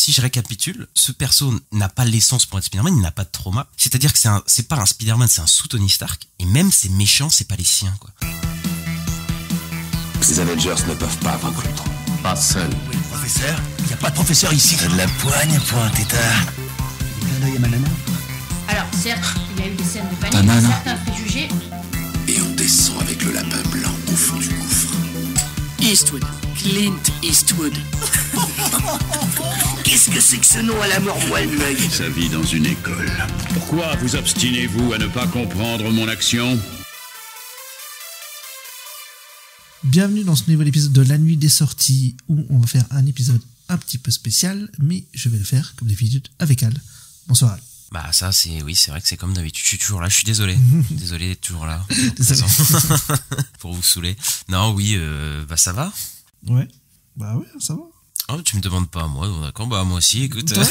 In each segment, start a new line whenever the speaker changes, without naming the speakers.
si je récapitule, ce perso n'a pas l'essence pour être Spider-Man, il n'a pas de trauma. C'est-à-dire que c'est pas un Spider-Man, c'est un sous-Tony Stark. Et même ses méchants, c'est pas les siens, quoi.
Ces Avengers ne peuvent pas vaincre. Pas seul.
Oui, professeur. Il n'y a pas de professeur ici.
T'as de la poigne pour un tétard.
Clin d'œil à ma nana.
Alors, certes, il y a eu des scènes de panique,
Banane.
certains préjugés.
Et on descend avec le lapin blanc au fond du gouffre.
Eastwood. Clint Eastwood.
Qu'est-ce que c'est que ce nom à la mort moelle-l'œil?
Sa vie dans une école. Pourquoi vous obstinez-vous à ne pas comprendre mon action ?
Bienvenue dans ce nouvel épisode de La Nuit des Sorties où on va faire un épisode un petit peu spécial, mais je vais le faire comme d'habitude avec Al. Bonsoir Al.
Bah ça c'est vrai que c'est comme d'habitude, je suis toujours là, je suis désolé. Désolé d'être toujours là.
Désolé.
Pour vous saouler. Non, oui, bah ça va.
Ouais, bah ouais, ça va.
Oh, tu me demandes pas, moi, bon, d'accord, bah moi aussi, écoute.
Toi,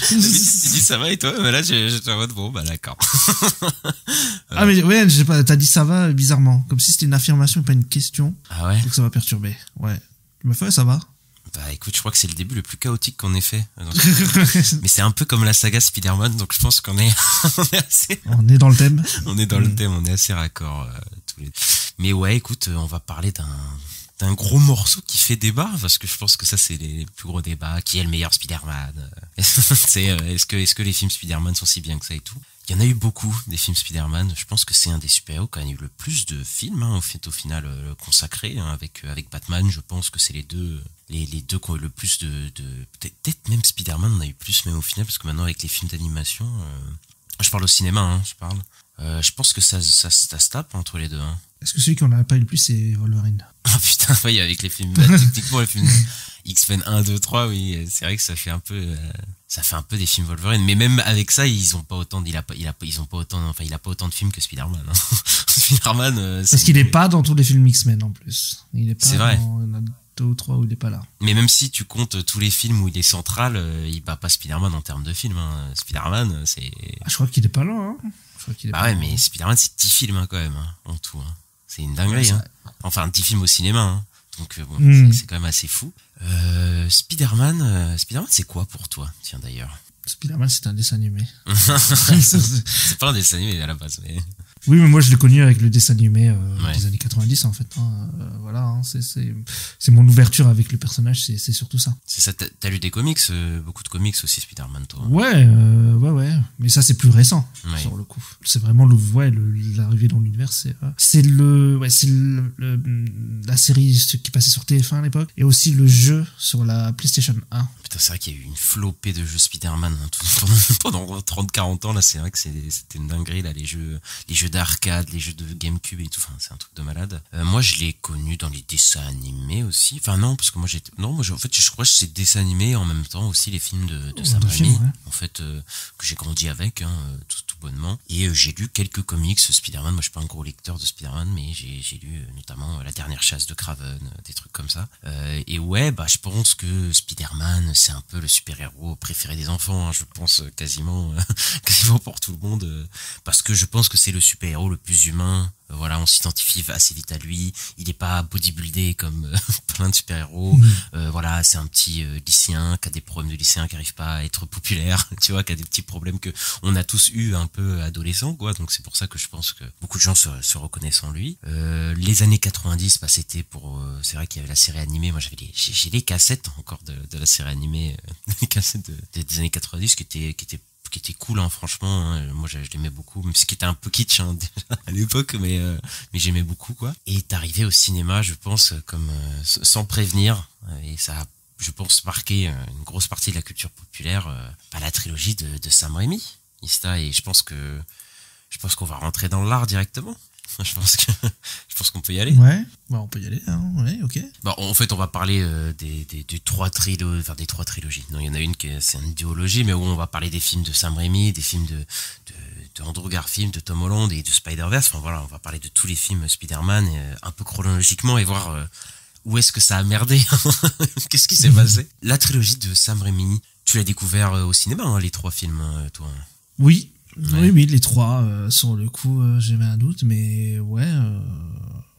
tu dis ça va et toi, mais là j'étais en mode bon, bah d'accord.
Ah mais ouais, je sais pas, t'as dit ça va bizarrement, comme si c'était une affirmation et pas une question.
Ah ouais.
Donc ça m'a perturbé, ouais. Tu m'as fait, ça va.
Bah écoute, je crois que c'est le début le plus chaotique qu'on ait fait. Mais c'est un peu comme la saga Spider-Man, donc je pense qu'on est, assez...
On est dans le thème.
On est dans le thème, on est assez raccord tous les deux. Mais ouais, écoute, on va parler d'un gros morceau qui fait débat, parce que je pense que ça c'est les plus gros débats. Qui est le meilleur Spider-Man? Est-ce que les films Spider-Man sont si bien que ça et tout? Il y en a eu beaucoup des films Spider-Man. Je pense que c'est un des super-héros qui a eu le plus de films, hein, au final consacrés, hein, avec Batman. Je pense que c'est les deux qui ont eu le plus de peut-être même Spider-Man on a eu plus même au final, parce que maintenant avec les films d'animation, je parle au cinéma, hein, je pense que ça se tape entre les deux, hein.
Est-ce que celui qu'on n'a pas eu le plus c'est Wolverine?
Ah putain, oui, avec les films, techniquement les films X-Men 1, 2, 3, oui, c'est vrai que ça fait un peu des films Wolverine, mais même avec ça, ils ont pas autant, il a pas autant de films que Spider-Man, hein. Spider-Man,
parce qu'il est pas dans tous les films X-Men en plus. Il est pas.
C'est vrai.
Il y en a 2 ou 3 où il est pas là.
Mais même si tu comptes tous les films où il est central, il bat pas Spider-Man en termes de films, hein. Spider-Man, c'est...
Ah, je crois qu'il est pas là, hein.
Bah ouais, mais Spider-Man, c'est 10 films, hein, quand même, hein, en tout, hein. C'est une dinguerie, hein. Enfin, 10 films au cinéma, hein. Donc bon, c'est quand même assez fou. Spider-Man, c'est quoi pour toi? Tiens, d'ailleurs.
Spider-Man, c'est un dessin animé.
C'est pas un dessin animé à la base, mais...
Oui, mais moi je l'ai connu avec le dessin animé
Ouais.
des années 90 en fait, hein. Voilà, hein, c'est mon ouverture avec le personnage, c'est surtout ça.
C'est ça, t'as lu des comics, beaucoup de comics aussi, Spider-Man, toi.
Ouais, mais ça c'est plus récent,
Ouais.
sur le coup. C'est vraiment l'arrivée dans l'univers, c'est la série qui passait sur TF1 à l'époque, et aussi le jeu sur la PlayStation 1.
Putain, c'est vrai qu'il y a eu une flopée de jeux Spider-Man, hein, pendant 30-40 ans, là, c'est vrai que c'était une dinguerie, là, les jeux d'arcade, les jeux de GameCube et tout, enfin, c'est un truc de malade. Moi, je l'ai connu dans les dessins animés aussi. Enfin, non, parce que moi, en fait, je crois que c'est dessins animés en même temps aussi les films de Sam Raimi,
ouais.
en fait, que j'ai grandi avec, hein, tout bonnement. Et j'ai lu quelques comics Spider-Man. Moi, je suis pas un gros lecteur de Spider-Man, mais j'ai lu notamment La Dernière Chasse de Kraven, des trucs comme ça. Et ouais, bah, je pense que Spider-Man, c'est un peu le super-héros préféré des enfants, hein, je pense quasiment pour tout le monde, parce que je pense que c'est le super-héros le plus humain. Voilà, on s'identifie assez vite à lui. Il est pas bodybuildé comme plein de super-héros. Voilà, c'est un petit lycéen qui a des problèmes de lycéen, qui arrive pas à être populaire, tu vois, qui a des petits problèmes que on a tous eu un peu adolescents, quoi. Donc c'est pour ça que je pense que beaucoup de gens se reconnaissent en lui. Les années 90, bah c'était c'est vrai qu'il y avait la série animée. Moi j'ai les cassettes encore de la série animée, les cassettes des années 90 qui était cool, hein, franchement, hein. Moi je l'aimais beaucoup, même ce qui était un peu kitsch, hein, déjà à l'époque, mais j'aimais beaucoup, quoi. Et est arrivé au cinéma, je pense, comme sans prévenir, et ça a, je pense, marqué une grosse partie de la culture populaire, la trilogie de Sam Raimi, Ista, et je pense qu'on va rentrer dans l'art directement. Je pense qu'on peut y aller.
Ouais, bah on peut y aller, hein. Ouais, ok.
Bon, en fait, on va parler des trois trilogies. Non, il y en a une c'est une duologie, mais où on va parler des films de Sam Raimi, des films de Andrew Garfield, de Tom Holland et de Spider-Verse. Enfin voilà, on va parler de tous les films Spider-Man un peu chronologiquement et voir où est-ce que ça a merdé. Qu'est-ce qui s'est passé? La trilogie de Sam Raimi, tu l'as découvert au cinéma, hein, les 3 films, toi?
Oui.
Ouais.
Oui, les 3, sur le coup, j'avais un doute, mais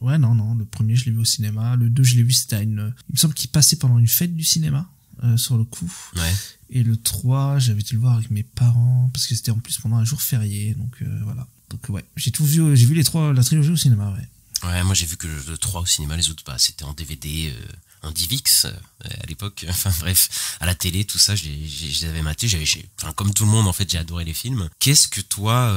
non, le premier, je l'ai vu au cinéma, le 2, je l'ai vu, il me semble qu'il passait pendant une fête du cinéma, sur le coup.
Ouais.
Et le 3, j'avais dû le voir avec mes parents, parce que c'était en plus pendant un jour férié, donc voilà. Donc ouais, j'ai vu les 3, la trilogie au cinéma, ouais.
Ouais, moi j'ai vu que le 3 au cinéma, les autres, c'était en DVD, en DivX à l'époque. Enfin bref, à la télé, tout ça, je les avais matés. Enfin, comme tout le monde, en fait, j'ai adoré les films. Qu'est-ce que toi,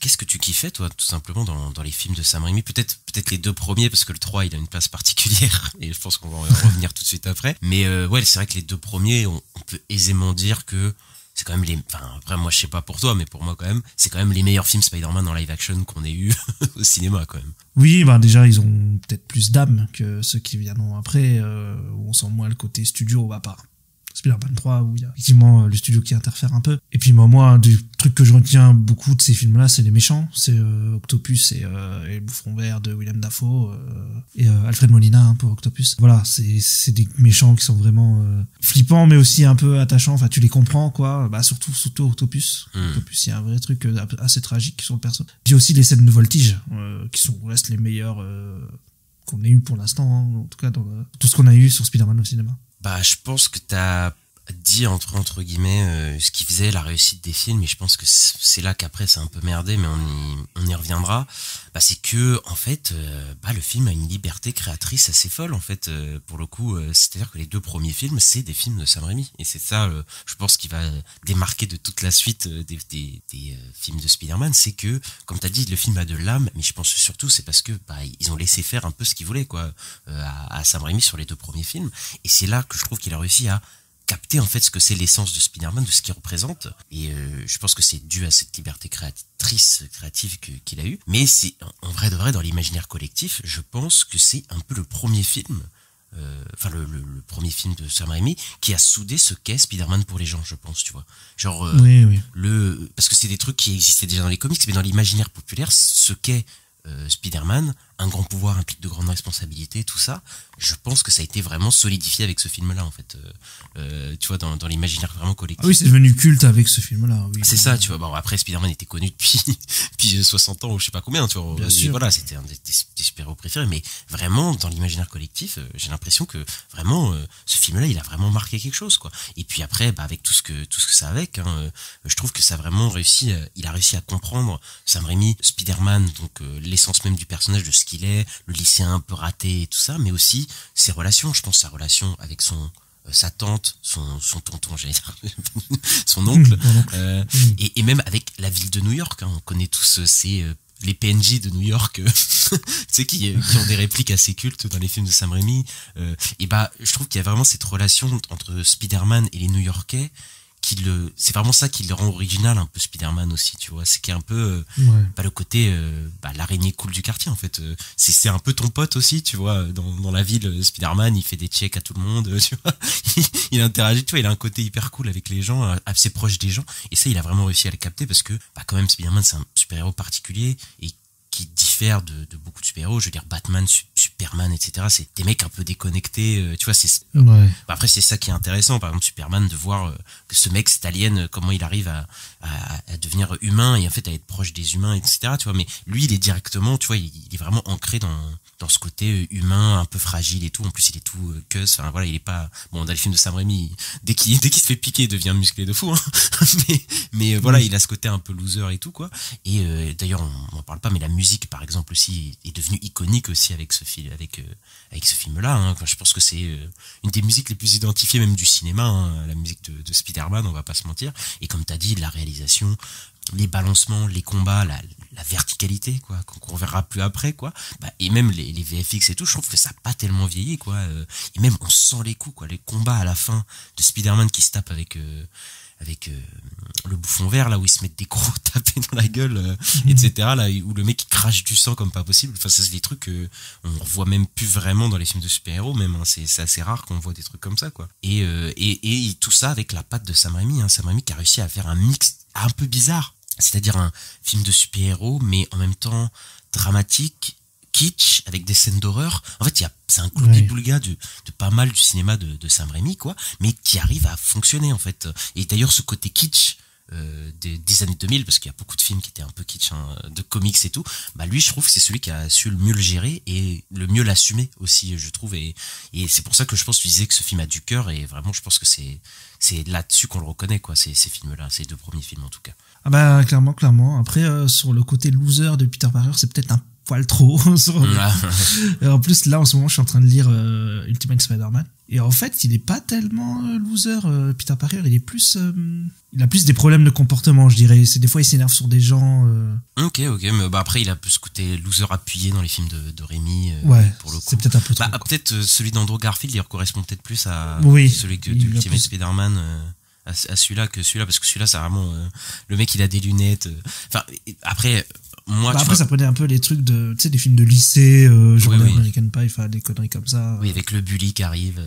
qu'est-ce que tu kiffais, toi, tout simplement, dans les films de Sam Raimi? Peut-être les 2 premiers, parce que le 3, il a une place particulière, et je pense qu'on va en revenir tout de suite après. Mais ouais, c'est vrai que les 2 premiers, on peut aisément dire que c'est quand même après moi je sais pas pour toi, mais pour moi quand même, c'est quand même les meilleurs films Spider-Man en live action qu'on ait eu au cinéma quand même.
Oui, déjà ils ont peut-être plus d'âme que ceux qui viendront après, où on sent moins le côté studio, à part Spider-Man 3 où il y a effectivement le studio qui interfère un peu. Et puis moi, du truc que je retiens beaucoup de ces films-là, c'est les méchants, c'est Octopus et le bouffon vert de Willem Dafoe et Alfred Molina pour Octopus. Voilà, c'est des méchants qui sont vraiment flippants, mais aussi un peu attachants. Enfin, tu les comprends quoi. Surtout Octopus. Octopus, il y a un vrai truc assez tragique sur le perso. Puis aussi les scènes de voltige qui restent les meilleures qu'on ait eu pour l'instant, hein, en tout cas dans tout ce qu'on a eu sur Spider-Man au cinéma.
Je pense que t'as dit entre guillemets ce qui faisait la réussite des films, et je pense que c'est là qu'après c'est un peu merdé, mais on y reviendra. C'est que en fait le film a une liberté créatrice assez folle en fait, pour le coup, c'est-à-dire que les 2 premiers films c'est des films de Sam Raimi, et c'est ça je pense qui va démarquer de toute la suite des films de Spider-Man, c'est que comme t'as dit, le film a de l'âme, mais je pense surtout c'est parce que ils ont laissé faire un peu ce qu'ils voulaient quoi, à Sam Raimi sur les 2 premiers films, et c'est là que je trouve qu'il a réussi à capter en fait ce que c'est l'essence de Spider-Man, de ce qu'il représente, et je pense que c'est dû à cette liberté créative qu'il a eu. Mais c'est en vrai de vrai, dans l'imaginaire collectif, je pense que c'est un peu le premier film, le premier film de Sam Raimi qui a soudé ce qu'est Spider-Man pour les gens, je pense, tu vois. Genre
oui.
Parce que c'est des trucs qui existaient déjà dans les comics, mais dans l'imaginaire populaire, ce qu'est Spider-Man, un grand pouvoir implique de grandes responsabilités, tout ça, je pense que ça a été vraiment solidifié avec ce film-là en fait, tu vois, dans l'imaginaire vraiment collectif.
Ah oui, c'est devenu culte avec ce film-là, oui.
C'est ça, tu vois. Après, Spider-Man était connu depuis 60 ans ou je sais pas combien, tu vois.
Bien sûr.
Voilà, c'était un des super-héros préférés, mais vraiment dans l'imaginaire collectif, j'ai l'impression que vraiment ce film-là, il a vraiment marqué quelque chose, quoi. Et puis après, avec tout ce que ça a avec, je trouve que ça a vraiment réussi. Il a réussi à comprendre, Sam Raimi, Spider-Man, donc l'essence même du personnage, de ce qu'il est, le lycéen un peu raté et tout ça, mais aussi ses relations. Je pense sa relation avec sa tante, son tonton, j'allais dire, son oncle, et même avec la ville de New York, hein. On connaît tous les PNJ de New York, tu sais, qui ont des répliques assez cultes dans les films de Sam Raimi. Je trouve qu'il y a vraiment cette relation entre Spider-Man et les New-Yorkais, c'est vraiment ça qui le rend original un peu Spider-Man aussi, tu vois. C'est qu'il y a un peu le côté l'araignée cool du quartier en fait, c'est un peu ton pote aussi, tu vois, dans la ville. Spider-Man, il fait des checks à tout le monde, tu vois. Il interagit, tu vois, il a un côté hyper cool avec les gens, assez proche des gens, et ça il a vraiment réussi à le capter, parce que quand même Spider-Man c'est un super-héros particulier et qui diffère de beaucoup de super-héros. Je veux dire, Batman, Superman, etc. C'est des mecs un peu déconnectés, tu vois. Après, c'est ça qui est intéressant, par exemple, Superman, de voir que ce mec, cet alien, comment il arrive à devenir humain et en fait à être proche des humains, etc. Tu vois, mais lui, il est directement, tu vois, il est vraiment ancré dans ce côté humain, un peu fragile et tout. En plus, il est tout cuss. Enfin, voilà, il est pas, bon, dans les films de Sam Raimi, dès qu'il se fait piquer, il devient musclé de fou, hein. mais voilà, il a ce côté un peu loser et tout, quoi. Et d'ailleurs, on n'en parle pas, mais la musique, par exemple, aussi, est devenue iconique aussi avec ce film-là, hein. Je pense que c'est une des musiques les plus identifiées même du cinéma, hein, la musique de Spider-Man, on va pas se mentir. Et comme t'as dit, la réalisation, les balancements, les combats, la verticalité, quoi, qu'on verra plus après, quoi. Et même les VFX et tout, je trouve que ça n'a pas tellement vieilli, quoi. Et même on sent les coups, quoi. Les combats à la fin de Spider-Man qui se tape avec le bouffon vert, là où ils se mettent des gros tapés dans la gueule, etc., là où le mec il crache du sang comme pas possible. Enfin, ça c'est des trucs que on voit même plus vraiment dans les films de super-héros, même, hein. C'est assez rare qu'on voit des trucs comme ça, quoi. Et tout ça avec la patte de Sam Raimi, hein. Sam Raimi qui a réussi à faire un mix un peu bizarre, c'est-à-dire un film de super-héros mais en même temps dramatique, kitsch, avec des scènes d'horreur. En fait, c'est un gloubi-boulga de pas mal du cinéma de Sam Raimi, quoi, mais qui arrive à fonctionner, en fait. Et d'ailleurs, ce côté kitsch, des années 2000, parce qu'il y a beaucoup de films qui étaient un peu kitsch, hein, de comics et tout, bah lui je trouve que c'est celui qui a su le mieux le gérer et le mieux l'assumer aussi, je trouve, et c'est pour ça que je pense que tu disais que ce film a du cœur, et vraiment je pense que c'est là-dessus qu'on le reconnaît, quoi, ces films-là, ces 2 premiers films en tout cas.
Ah bah clairement. Après sur le côté loser de Peter Parker, c'est peut-être un poil trop. Et en plus là en ce moment je suis en train de lire Ultimate Spider-Man, et en fait il est pas tellement loser, Peter Parker. Il est plus il a plus des problèmes de comportement, je dirais. C'est des fois il s'énerve sur des gens.
Ok, mais bah après il a plus ce côté loser appuyé dans les films de Raimi,
Ouais,
pour le coup.
c'est peut-être un peu trop.
Bah, peut-être celui d'Andrew Garfield il correspond peut-être plus à celui
il a
d'Ultimate
plus-
Spider-Man, à celui-là que celui-là, parce que celui-là c'est vraiment le mec il a des lunettes, enfin après moi
Bah
tu
après
vois,
ça prenait un peu les trucs de, tu sais, des films de lycée, genre
Oui.
American Pie, enfin des conneries comme ça.
oui, avec le bully qui arrive,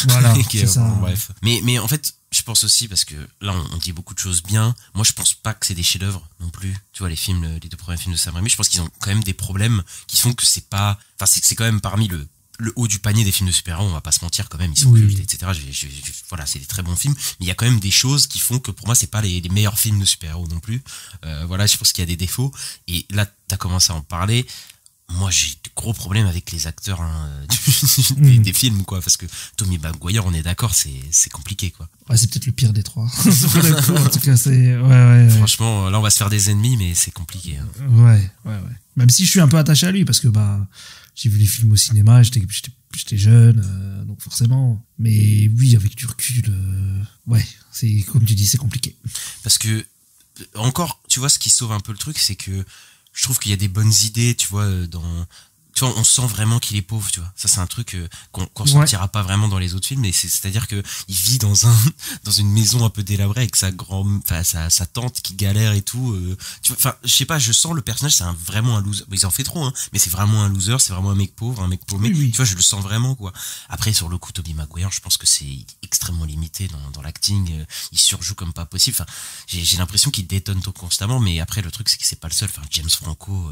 Voilà,
et qui
c'est ça.
bon, bref, mais en fait je pense aussi, parce que là on dit beaucoup de choses bien, moi je pense pas que c'est des chefs-d'œuvre non plus, tu vois, les 2 premiers films de Sam Raimi, je pense qu'ils ont quand même des problèmes qui font que c'est pas, enfin c'est quand même parmi le haut du panier des films de super-héros, on va pas se mentir quand même, ils sont cultes, etc. Voilà, c'est des très bons films, mais il y a quand même des choses qui font que pour moi c'est pas les meilleurs films de super-héros non plus. Voilà, je pense qu'il y a des défauts, et là t'as commencé à en parler. Moi j'ai de gros problèmes avec les acteurs, hein, des films, quoi, parce que Tobey Maguire, on est d'accord, c'est compliqué, quoi.
Ouais, c'est peut-être le pire des 3. En tout cas, c'est ouais.
Franchement, là on va se faire des ennemis, mais c'est compliqué, hein.
Ouais. Même si je suis un peu attaché à lui, parce que bah j'ai vu les films au cinéma, j'étais jeune, donc forcément. Mais oui, avec du recul, ouais, c'est comme tu dis, c'est compliqué.
Parce que encore, tu vois, ce qui sauve un peu le truc, c'est que je trouve qu'il y a des bonnes idées, tu vois, tu vois, on sent vraiment qu'il est pauvre, tu vois. Ça, c'est un truc qu'on sentira pas vraiment dans les autres films, mais c'est-à-dire que il vit dans une maison un peu délabrée avec sa tante qui galère et tout. Tu vois, enfin, je sais pas, je sens le personnage, c'est vraiment un loser. Ils en fait trop, hein, mais c'est vraiment un loser, c'est vraiment un mec pauvre, un mec paumé.
Oui.
Tu vois, je le sens vraiment, quoi. Après, sur le coup, Tobey Maguire, je pense que c'est extrêmement limité dans l'acting. Il surjoue comme pas possible. Enfin, j'ai l'impression qu'il détonne tout constamment, mais après, le truc, c'est que c'est pas le seul. Enfin, James Franco,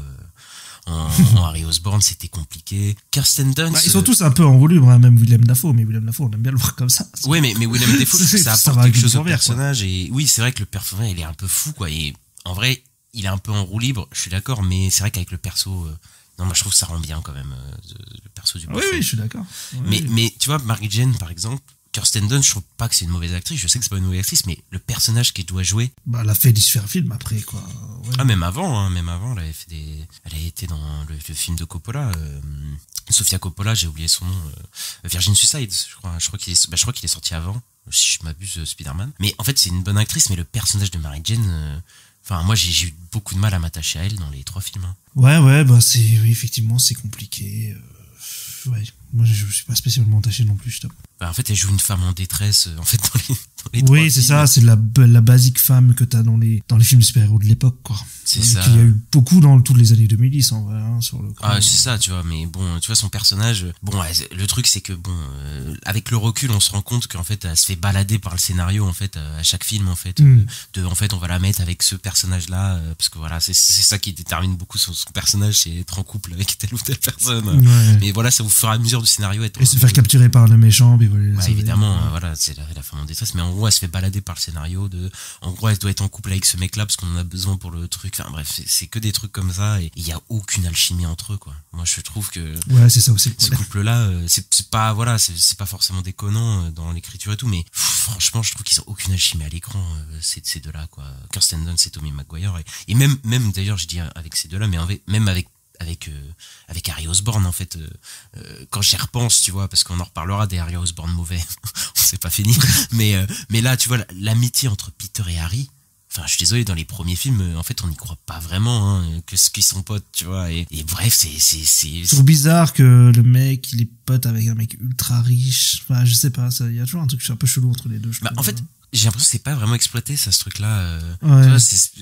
en Harry Osborn, c'était compliqué. Kirsten Dunst,
Ils sont tous un peu en roue libre, hein, même Willem Dafoe, mais Willem Dafoe, on aime bien le voir comme ça.
ouais, mais Willem Dafoe, je trouve que ça
Ça
apporte
va
quelque
avec
chose
le
au
vert,
personnage, et oui, c'est vrai que le personnage, il est un peu fou, quoi, et en vrai, il est un peu en roue libre, je suis d'accord, mais c'est vrai qu'avec le perso, non, moi je trouve que ça rend bien quand même, le perso du
Oui,
bouffon.
je suis d'accord.
Mais tu vois, Mary Jane, par exemple, Kirsten Dunst, je trouve pas que c'est une mauvaise actrice, je sais que c'est pas une mauvaise actrice, mais le personnage qu'elle doit jouer,
Bah, elle a fait différents films après, quoi. Ouais.
même avant, elle avait fait elle a été dans le film de Coppola, Sofia Coppola, j'ai oublié son nom, Virgin Suicide, je crois qu'il est sorti avant, si je m'abuse, Spider-Man. Mais en fait, c'est une bonne actrice, mais le personnage de Mary Jane, enfin, moi, j'ai eu beaucoup de mal à m'attacher à elle dans les 3 films, hein.
Ouais, bah oui, effectivement, c'est compliqué. Ouais, moi je suis pas spécialement attaché non plus, je t'avoue.
Bah, en fait, elle joue une femme en détresse, en fait, dans les
Oui,
3
c'est
films.
ça, c'est la basique femme que t'as dans les films de super-héros de l'époque, quoi.
C'est
Donc,
ça.
il y a eu beaucoup dans toutes les années 2010, en vrai, hein, sur le coup.
Ah, c'est ça, tu vois, mais bon, tu vois, son personnage, bon, le truc, c'est que, bon, avec le recul, on se rend compte qu'en fait, elle se fait balader par le scénario, en fait, à chaque film, en fait, en fait, on va la mettre avec ce personnage-là, parce que voilà, c'est ça qui détermine beaucoup son personnage, c'est être en couple avec telle ou telle personne.
Ouais.
Mais voilà, ça vous fera à mesure du scénario être.
Et se faire capturer par le méchant, puis voilà.
Ouais, évidemment, voilà, c'est la femme en détresse, mais en gros, elle se fait balader par le scénario en gros, elle doit être en couple avec ce mec-là parce qu'on en a besoin pour le truc. Enfin, bref, c'est que des trucs comme ça, et il y a aucune alchimie entre eux, quoi. Moi, je trouve que
Ouais, c'est ça aussi le
ce
problème.
couple-là, c'est pas, voilà, c'est pas forcément déconnant dans l'écriture et tout, mais franchement, je trouve qu'ils ont aucune alchimie à l'écran, ces deux-là, quoi. Kirsten Dunst et Tobey Maguire, et même d'ailleurs, je dis avec ces deux-là, mais même avec Harry Osborn, en fait, quand j'y repense, tu vois, parce qu'on en reparlera des Harry Osborn mauvais, c'est pas fini, mais là, tu vois, l'amitié entre Peter et Harry, enfin, je suis désolé, dans les premiers films, en fait, on n'y croit pas vraiment, hein, qu'ils sont potes, tu vois, et bref,
C'est toujours bizarre que le mec, il est pote avec un mec ultra riche. Enfin, je sais pas, il y a toujours un truc un peu chelou entre les deux, je trouve.
en fait, j'ai l'impression que c'est pas vraiment exploité, ça, ce truc-là.
Ouais.
Tu vois,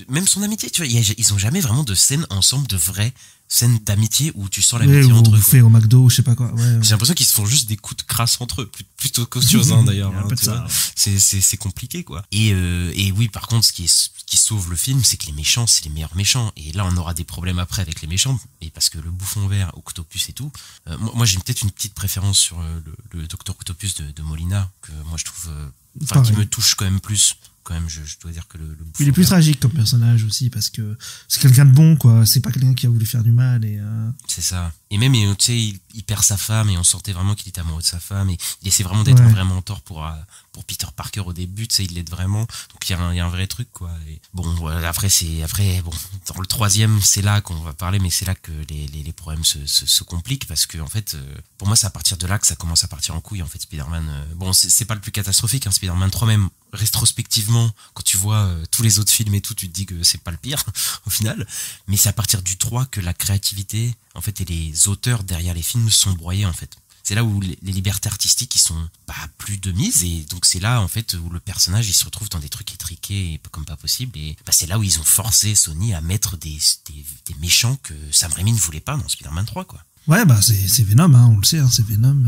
même son amitié, tu vois, ils ont jamais vraiment de scènes ensemble, de vraies scènes d'amitié où tu sens l'amitié
ou
entre eux, quoi.
fait au McDo, je sais pas quoi. Ouais.
J'ai l'impression qu'ils se font juste des coups de crasse entre eux, plutôt qu'autre chose, hein, d'ailleurs.
Il y a un peu de
tu
ça,
vois.
ouais.
C'est compliqué, quoi. Et oui, par contre, ce qui sauve le film, c'est que les méchants, c'est les meilleurs méchants. Et là, on aura des problèmes après avec les méchants, et parce que le bouffon vert, Octopus et tout. Moi, j'ai peut-être une petite préférence sur le Docteur Octopus de Molina, que moi je trouve, qui me touche quand même plus. quand même, je dois dire que le
Il est plus tragique comme personnage aussi, parce que c'est quelqu'un de bon, quoi. C'est pas quelqu'un qui a voulu faire du mal, et
c'est ça. Et même, tu sais, il perd sa femme, et on sentait vraiment qu'il était amoureux de sa femme, et il essaie vraiment d'être un vrai mentor pour Peter Parker au début, tu sais, il l'aide vraiment. Donc il y a un vrai truc, quoi. Et bon, voilà, après, dans le 3e, c'est là qu'on va parler, mais c'est là que les problèmes se compliquent, parce que, en fait, pour moi, c'est à partir de là que ça commence à partir en couille, en fait, Spider-Man. Bon, c'est pas le plus catastrophique, hein, Spider-Man 3, même rétrospectivement, quand tu vois tous les autres films et tout, tu te dis que c'est pas le pire au final, mais c'est à partir du 3 que la créativité, en fait, et les auteurs derrière les films sont broyés, en fait. C'est là où les libertés artistiques, ils sont plus de mise, et donc c'est là, en fait, où le personnage, il se retrouve dans des trucs étriqués comme pas possible, et c'est là où ils ont forcé Sony à mettre des méchants que Sam Raimi ne voulait pas dans Spider-Man 3, quoi.
Ouais, c'est Venom, hein, on le sait, hein, c'est Venom,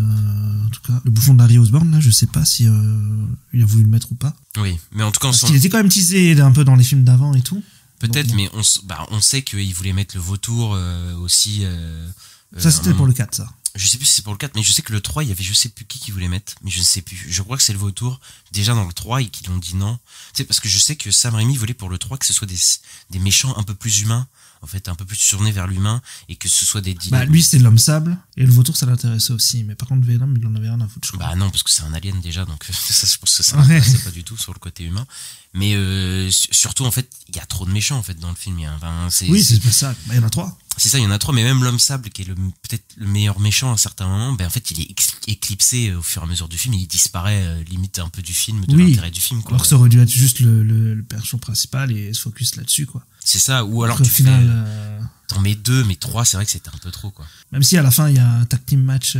en tout cas. Le bouffon d'Harry Osborn, là, je sais pas si il a voulu le mettre ou pas.
Oui, mais en tout cas...
Parce qu'il était quand même teasé un peu dans les films d'avant et tout.
Peut-être,
donc,
mais on sait qu'il voulait mettre le vautour aussi...
ça, c'était pour le 4, ça.
Je sais plus si c'est pour le 4, mais je sais que le 3, il y avait je sais plus qui voulait mettre, mais je ne sais plus. Je crois que c'est le vautour, déjà dans le 3, et qu'ils ont dit non. Tu sais, parce que je sais que Sam Raimi voulait pour le 3 que ce soit des méchants un peu plus humains, en fait, un peu plus tournés vers l'humain, et que ce soit des...
lui, c'est l'homme sable, et le vautour, ça l'intéressait aussi, mais par contre, Venom, il en avait rien à foutre, je crois.
Non, parce que c'est un alien déjà, donc ça, je pense que ça l'intéressait pas du tout sur le côté humain. Mais surtout, en fait, il y a trop de méchants, en fait, dans le film.
C'est pas ça, il y en a 3.
C'est ça, il y en a 3, mais même l'homme sable, qui est peut-être le meilleur méchant à un certain moment, en fait, il est éclipsé au fur et à mesure du film, et il disparaît limite un peu du film, de l'intérêt du film, quoi.
Alors que ça aurait dû être juste le personnage principal et se focus là-dessus, quoi.
C'est ça, ou alors
au final,
t'en mets 2, mais 3, c'est vrai que c'était un peu trop, quoi.
Même si à la fin, il y a un tag team match.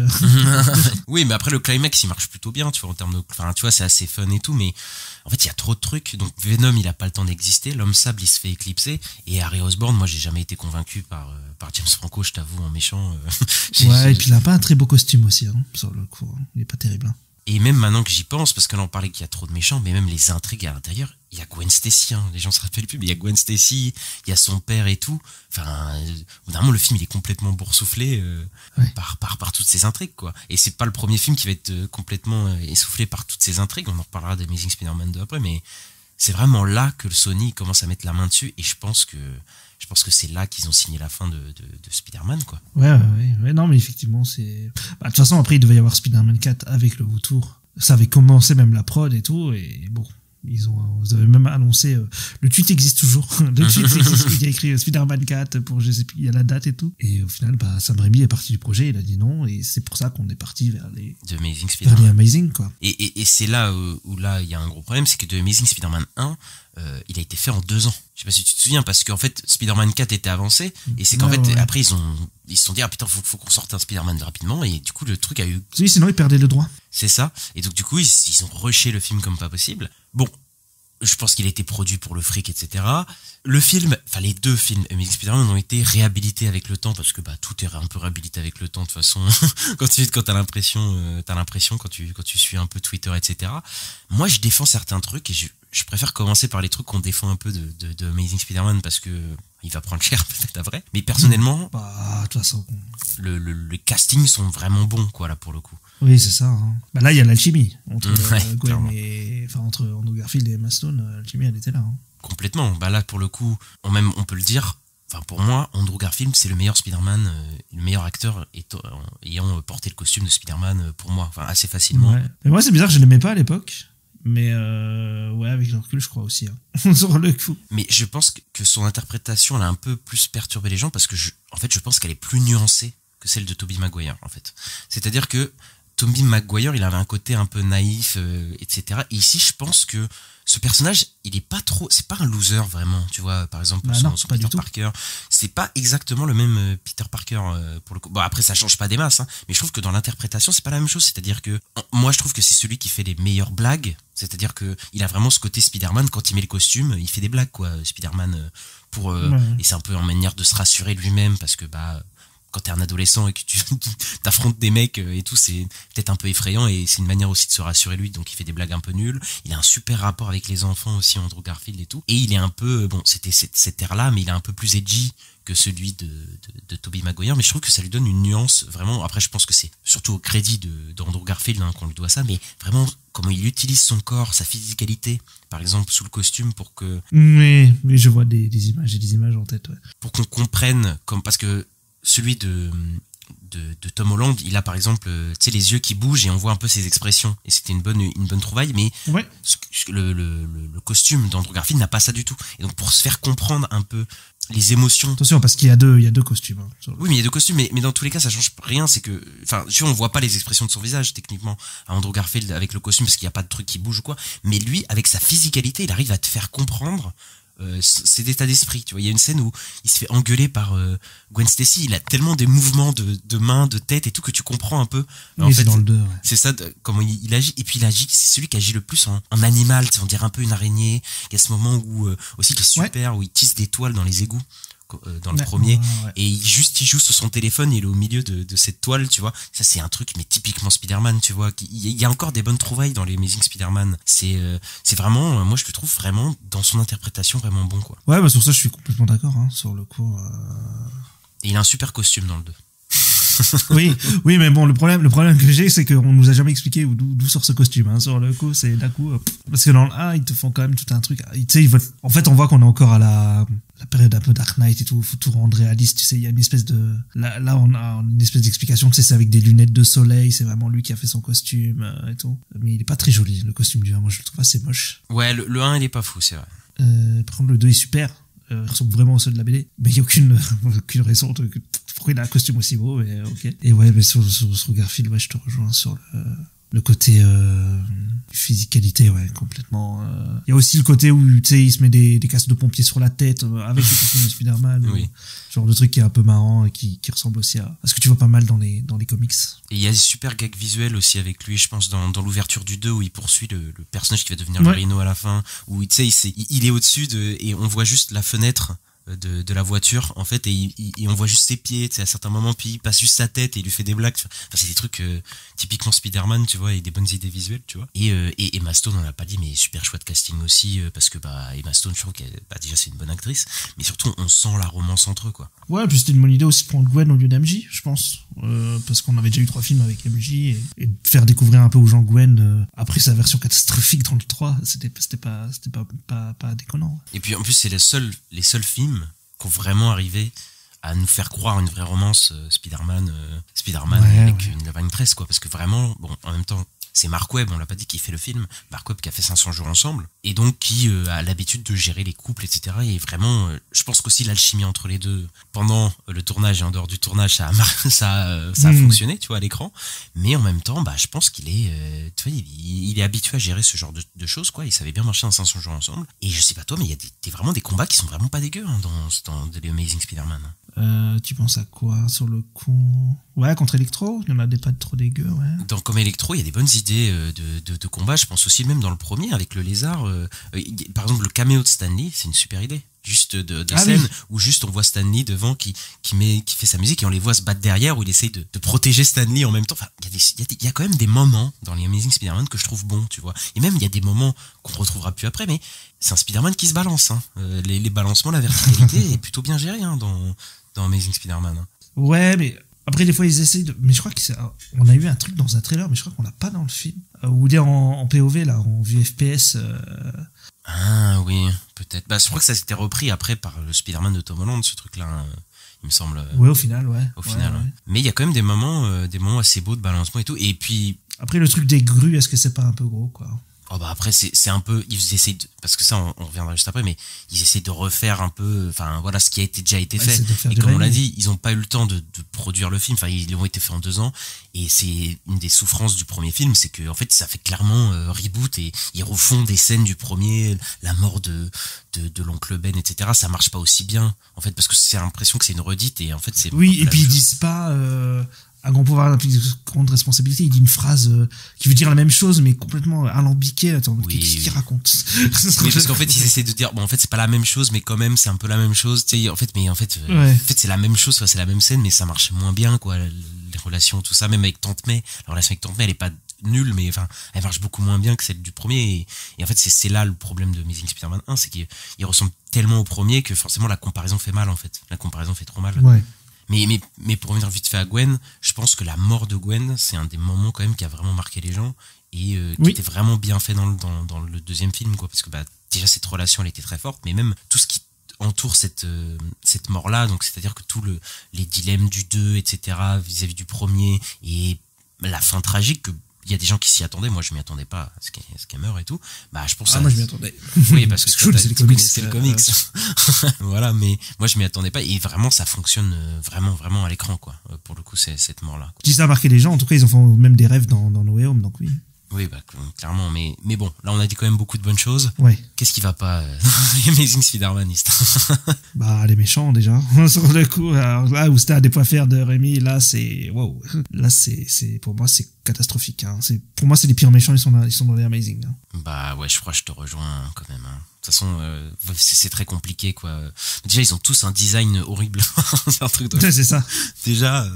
Oui, mais après, le climax, il marche plutôt bien, tu vois, en termes de... Enfin, tu vois, c'est assez fun et tout, mais en fait, il y a trop de trucs. Donc, Venom, il a pas le temps d'exister. L'homme sable, il se fait éclipser. Et Harry Osborn, moi, j'ai jamais été convaincu par James Franco, je t'avoue, en méchant.
Et puis il a pas un très beau costume aussi, hein, sur le coup. Il est pas terrible, hein.
Et même maintenant que j'y pense, parce que là on parlait qu'il y a trop de méchants, mais même les intrigues à l'intérieur, il y a Gwen Stacy, hein, les gens se rappellent plus, mais il y a Gwen Stacy, il y a son père et tout. Enfin, vraiment le film il est complètement boursouflé par toutes ces intrigues, quoi. Et c'est pas le premier film qui va être complètement essoufflé par toutes ces intrigues, on en reparlera d'Amazing Spider-Man 2 après, mais c'est vraiment là que le Sony commence à mettre la main dessus, et je pense que c'est là qu'ils ont signé la fin de Spider-Man, quoi.
Ouais, non, mais effectivement, c'est... de toute façon, après, il devait y avoir Spider-Man 4 avec le vautour. Ça avait commencé même la prod et tout, et bon, ils avaient même annoncé... le tweet existe toujours. Le tweet existe, il y a écrit Spider-Man 4 pour, je sais plus, il y a la date et tout. Et au final, Sam Raimi est parti du projet, il a dit non, et c'est pour ça qu'on est parti vers les...
The Amazing Spider-Man.
Vers les Amazing, quoi.
Et c'est là où là, il y a un gros problème, c'est que The Amazing Spider-Man 1... il a été fait en 2 ans. Je sais pas si tu te souviens, parce qu'en fait, Spider-Man 4 était avancé, et c'est qu'en fait, après, ils se sont dit, putain, faut qu'on sorte un Spider-Man rapidement, et du coup, le truc a eu...
Oui, sinon, ils perdaient le droit.
C'est ça. Et donc, du coup, ils ont rushé le film comme pas possible. Bon, je pense qu'il a été produit pour le fric, etc. Le film, enfin, les 2 films, Amazing Spider-Man, ont été réhabilités avec le temps, parce que, tout est un peu réhabilité avec le temps, de toute façon, quand t'as l'impression, quand tu suis un peu Twitter, etc. Moi, je défends certains trucs, et je préfère commencer par les trucs qu'on défend un peu de Amazing Spider-Man, parce que il va prendre cher peut-être après. Mais personnellement,
de toute façon,
les castings sont vraiment bons, quoi, là, pour le coup.
Oui, c'est ça, hein. Là, il y a l'alchimie entre Gwen
clairement.
entre Andrew Garfield et Emma Stone. L'alchimie, elle était là, hein.
Complètement. Là, pour le coup, on peut le dire. Enfin, pour moi, Andrew Garfield, c'est le meilleur Spider-Man, le meilleur acteur ayant porté le costume de Spider-Man pour moi, enfin, assez facilement.
Ouais. Mais moi, c'est bizarre, je l'aimais pas à l'époque. Mais avec le recul, je crois aussi, hein. Sur le coup.
Mais je pense que son interprétation, elle a un peu plus perturbé les gens, parce que je pense qu'elle est plus nuancée que celle de Tobey Maguire, en fait. C'est-à-dire que Tobey Maguire, il avait un côté un peu naïf, etc. Et ici, je pense que ce personnage, il est pas trop, c'est pas un loser vraiment, tu vois, par exemple, son Peter Parker. C'est pas exactement le même Peter Parker, pour le coup. Bon, après, ça change pas des masses, hein, mais je trouve que dans l'interprétation, c'est pas la même chose. C'est-à-dire que, moi, je trouve que c'est celui qui fait les meilleures blagues. C'est-à-dire que, il a vraiment ce côté Spider-Man, quand il met le costume, il fait des blagues, quoi, Spider-Man, et c'est un peu en manière de se rassurer lui-même, parce que, quand t'es un adolescent et que tu t'affrontes des mecs et tout, c'est peut-être un peu effrayant et c'est une manière aussi de se rassurer lui, donc il fait des blagues un peu nulles. Il a un super rapport avec les enfants aussi, Andrew Garfield et tout. Et il est un peu, bon, c'était cette ère-là, mais il est un peu plus edgy que celui de Tobey Maguire, mais je trouve que ça lui donne une nuance vraiment. Après, je pense que c'est surtout au crédit d'Andrew Garfield qu'on lui doit ça, mais vraiment comment il utilise son corps, sa physicalité, par exemple sous le costume pour que.
Mais je vois des images, j'ai des images en tête, ouais.
Pour qu'on comprenne, parce que celui de Tom Holland, il a par exemple, tu sais, les yeux qui bougent et on voit un peu ses expressions. Et c'était une bonne trouvaille, mais
ouais.
Le costume d'Andrew Garfield n'a pas ça du tout. Et donc pour se faire comprendre un peu les émotions.
Attention, parce qu'il y a deux costumes. Hein,
oui, mais il y a deux costumes, mais dans tous les cas, ça change rien. C'est que, enfin, tu vois, on voit pas les expressions de son visage techniquement à Andrew Garfield avec le costume parce qu'il y a pas de truc qui bouge ou quoi. Mais lui, avec sa physicalité, il arrive à te faire comprendre. C'est d'état d'esprit, tu vois. Il y a une scène où il se fait engueuler par Gwen Stacy. Il a tellement des mouvements de mains, de tête et tout que tu comprends un peu.
Oui, en fait, c'est dans le 2. Ouais.
C'est ça, comment il agit. Et puis il agit, c'est celui qui agit le plus en animal. On dirait un peu une araignée. Il y a ce moment où aussi qui est super, ouais. Où il tisse des toiles dans les égouts. Dans le premier, ouais. Et il joue sur son téléphone, il est au milieu de cette toile, tu vois. Ça, c'est un truc, mais typiquement Spider-Man, tu vois. Il y a encore des bonnes trouvailles dans les Amazing Spider-Man. C'est vraiment, moi, je le trouve vraiment, dans son interprétation, vraiment bon, quoi.
Ouais, bah, sur ça, je suis complètement d'accord, hein, sur le coup.
Et il a un super costume dans le 2.
oui, mais bon, le problème que j'ai, c'est qu'on nous a jamais expliqué d'où sort ce costume, hein. Sur le coup, c'est d'un coup, parce que dans le 1, ils te font quand même tout un truc, tu sais, en fait, on voit qu'on est encore à la période un peu Dark Knight et tout, faut tout rendre réaliste, tu sais, il y a une espèce de, là, on a une espèce d'explication, tu sais, c'est avec des lunettes de soleil, c'est vraiment lui qui a fait son costume, et tout. Mais il est pas très joli, le costume du 1, moi, je le trouve assez moche.
Ouais, le 1, il est pas fou, c'est vrai.
Par contre, le 2 est super. Il ressemble vraiment au seul de la BD, mais il n'y a aucune raison pourquoi il a un costume aussi beau, mais ok. Et ouais, mais sur Garfield, ouais, je te rejoins sur le côté physicalité, ouais, complètement. Il y a aussi le côté où, tu sais, il se met des casques de pompier sur la tête avec le costume de Spider-Man.
Oui.
Genre de truc qui est un peu marrant et qui ressemble aussi à ce que tu vois pas mal dans les comics.
Et il y a des super gags visuels aussi avec lui, je pense, dans l'ouverture du 2 où il poursuit le personnage qui va devenir le Rhino à la fin, où, tu sais, il est au-dessus et on voit juste la fenêtre de la voiture en fait et on voit juste ses pieds, tu sais, à certains moments, puis il passe juste sa tête et il lui fait des blagues. Enfin, c'est des trucs typiquement Spider-Man, tu vois, et des bonnes idées visuelles, tu vois. Et Emma Stone, on l'a pas dit, mais super choix de casting aussi, parce que Emma Stone, je trouve qu'elle, déjà c'est une bonne actrice, mais surtout on sent la romance entre eux, quoi.
Ouais, puis c'était une bonne idée aussi de prendre Gwen au lieu d'MJ, je pense, parce qu'on avait déjà eu 3 films avec MJ et de faire découvrir un peu aux gens Gwen après sa version catastrophique dans le 3, c'était pas déconnant.
Et puis en plus c'est les seuls films qui ont vraiment arrivé à nous faire croire une vraie romance Spider-Man ouais, avec une love interest, quoi, parce que vraiment, bon, en même temps, c'est Mark Webb, on l'a pas dit, qui fait le film. Mark Webb qui a fait 500 jours ensemble et donc qui a l'habitude de gérer les couples, etc. Et vraiment, je pense qu'aussi l'alchimie entre les deux pendant le tournage et en dehors du tournage, ça a fonctionné, tu vois, à l'écran. Mais en même temps, je pense qu'il est, tu vois, il est habitué à gérer ce genre de choses, quoi. Il savait bien marcher en 500 jours ensemble. Et je sais pas toi, mais il y a vraiment des combats qui sont vraiment pas dégueux, hein, dans The Amazing Spider-Man.
Tu penses à quoi sur le coup? Ouais, contre Electro, il y en a des pas trop dégueux, ouais.
Comme Electro, il y a des bonnes idées de combat. Je pense aussi même dans le premier avec le lézard. Par exemple, le caméo de Stan Lee, c'est une super idée. Juste de scène oui. Où juste on voit Stan Lee devant qui fait sa musique et on les voit se battre derrière où il essaye de protéger Stan Lee en même temps. Enfin, il y a quand même des moments dans les Amazing Spider-Man que je trouve bons, tu vois. Et même il y a des moments qu'on retrouvera plus après, mais c'est un Spider-Man qui se balance, hein. Les balancements, la verticalité est plutôt bien gérée, hein, dans Amazing Spider-Man. Hein.
Ouais, mais après des fois ils essayent de... Mais je crois on a eu un truc dans un trailer, mais je crois qu'on l'a pas dans le film. Ou dire en POV là, en vue FPS.
Ah oui, peut-être. Je crois que ça s'était repris après par le Spider-Man de Tom Holland, ce truc-là, hein, il me semble.
Ouais, au final, ouais.
Au final, ouais. Mais il y a quand même des moments assez beaux de balancement et tout. Et puis...
Après, le truc des grues, est-ce que c'est pas un peu gros, quoi?
Oh après c'est un peu, ils essaient parce que ça on reviendra juste après, mais ils essaient de refaire un peu, enfin voilà, ce qui a déjà été fait. Et comme on l'a dit, ils ont pas eu le temps de produire le film, enfin ils ont été faits en 2 ans et c'est une des souffrances du premier film, c'est que en fait ça fait clairement reboot et ils refont des scènes du premier, la mort de l'oncle Ben, etc. Ça marche pas aussi bien en fait parce que c'est l'impression que c'est une redite et en fait c'est.
Oui, et puis ils disent pas un grand pouvoir implique de grande responsabilité. Il dit une phrase qui veut dire la même chose, mais complètement alambiquée. Attends, qu'est-ce qu'il raconte?
Oui, parce qu'en fait, ils essaient de dire, bon, en fait, c'est pas la même chose, mais quand même, c'est un peu la même chose. Tu sais, en fait, c'est la même chose, c'est la même scène, mais ça marche moins bien, quoi. Les relations, tout ça, même avec Tante May. La relation avec Tante May, elle est pas nulle, mais enfin, elle marche beaucoup moins bien que celle du premier. Et en fait, c'est là le problème de Amazing Spider-Man 1, c'est qu'il ressemble tellement au premier que forcément la comparaison fait mal, en fait. La comparaison fait trop mal.
Ouais.
Mais pour revenir vite fait à Gwen, je pense que la mort de Gwen, c'est un des moments quand même qui a vraiment marqué les gens et qui était vraiment bien fait dans le deuxième film, quoi, parce que déjà cette relation elle était très forte, mais même tout ce qui entoure cette mort-là, donc c'est-à-dire que les dilemmes du 2, etc., vis-à-vis du premier, et la fin tragique que il y a des gens qui s'y attendaient, moi je m'y attendais pas à ce qu'elle meure et tout. Je pense
moi je m'y attendais.
Oui, parce que
c'est
le comics. Voilà, mais moi je m'y attendais pas et vraiment ça fonctionne vraiment à l'écran, quoi. Pour le coup, c'est cette mort là.
Si ça a marqué les gens, en tout cas ils en font même des rêves dans No Way Home, donc oui.
Oui, clairement, mais bon, là on a dit quand même beaucoup de bonnes choses.
Ouais.
Qu'est-ce qui va pas Amazing Spider-Maniste?
Les méchants déjà. Sur le coup, alors là où c'était un des points faibles de Rémi, là c'est wow. Là c'est pour moi c'est catastrophique. Hein. Pour moi c'est les pires méchants, ils sont dans les Amazing. Hein.
Ouais, je crois que je te rejoins quand même. Hein. De toute façon, c'est très compliqué, quoi. Déjà, ils ont tous un design horrible. C'est un truc de...
C'est ça.
Déjà,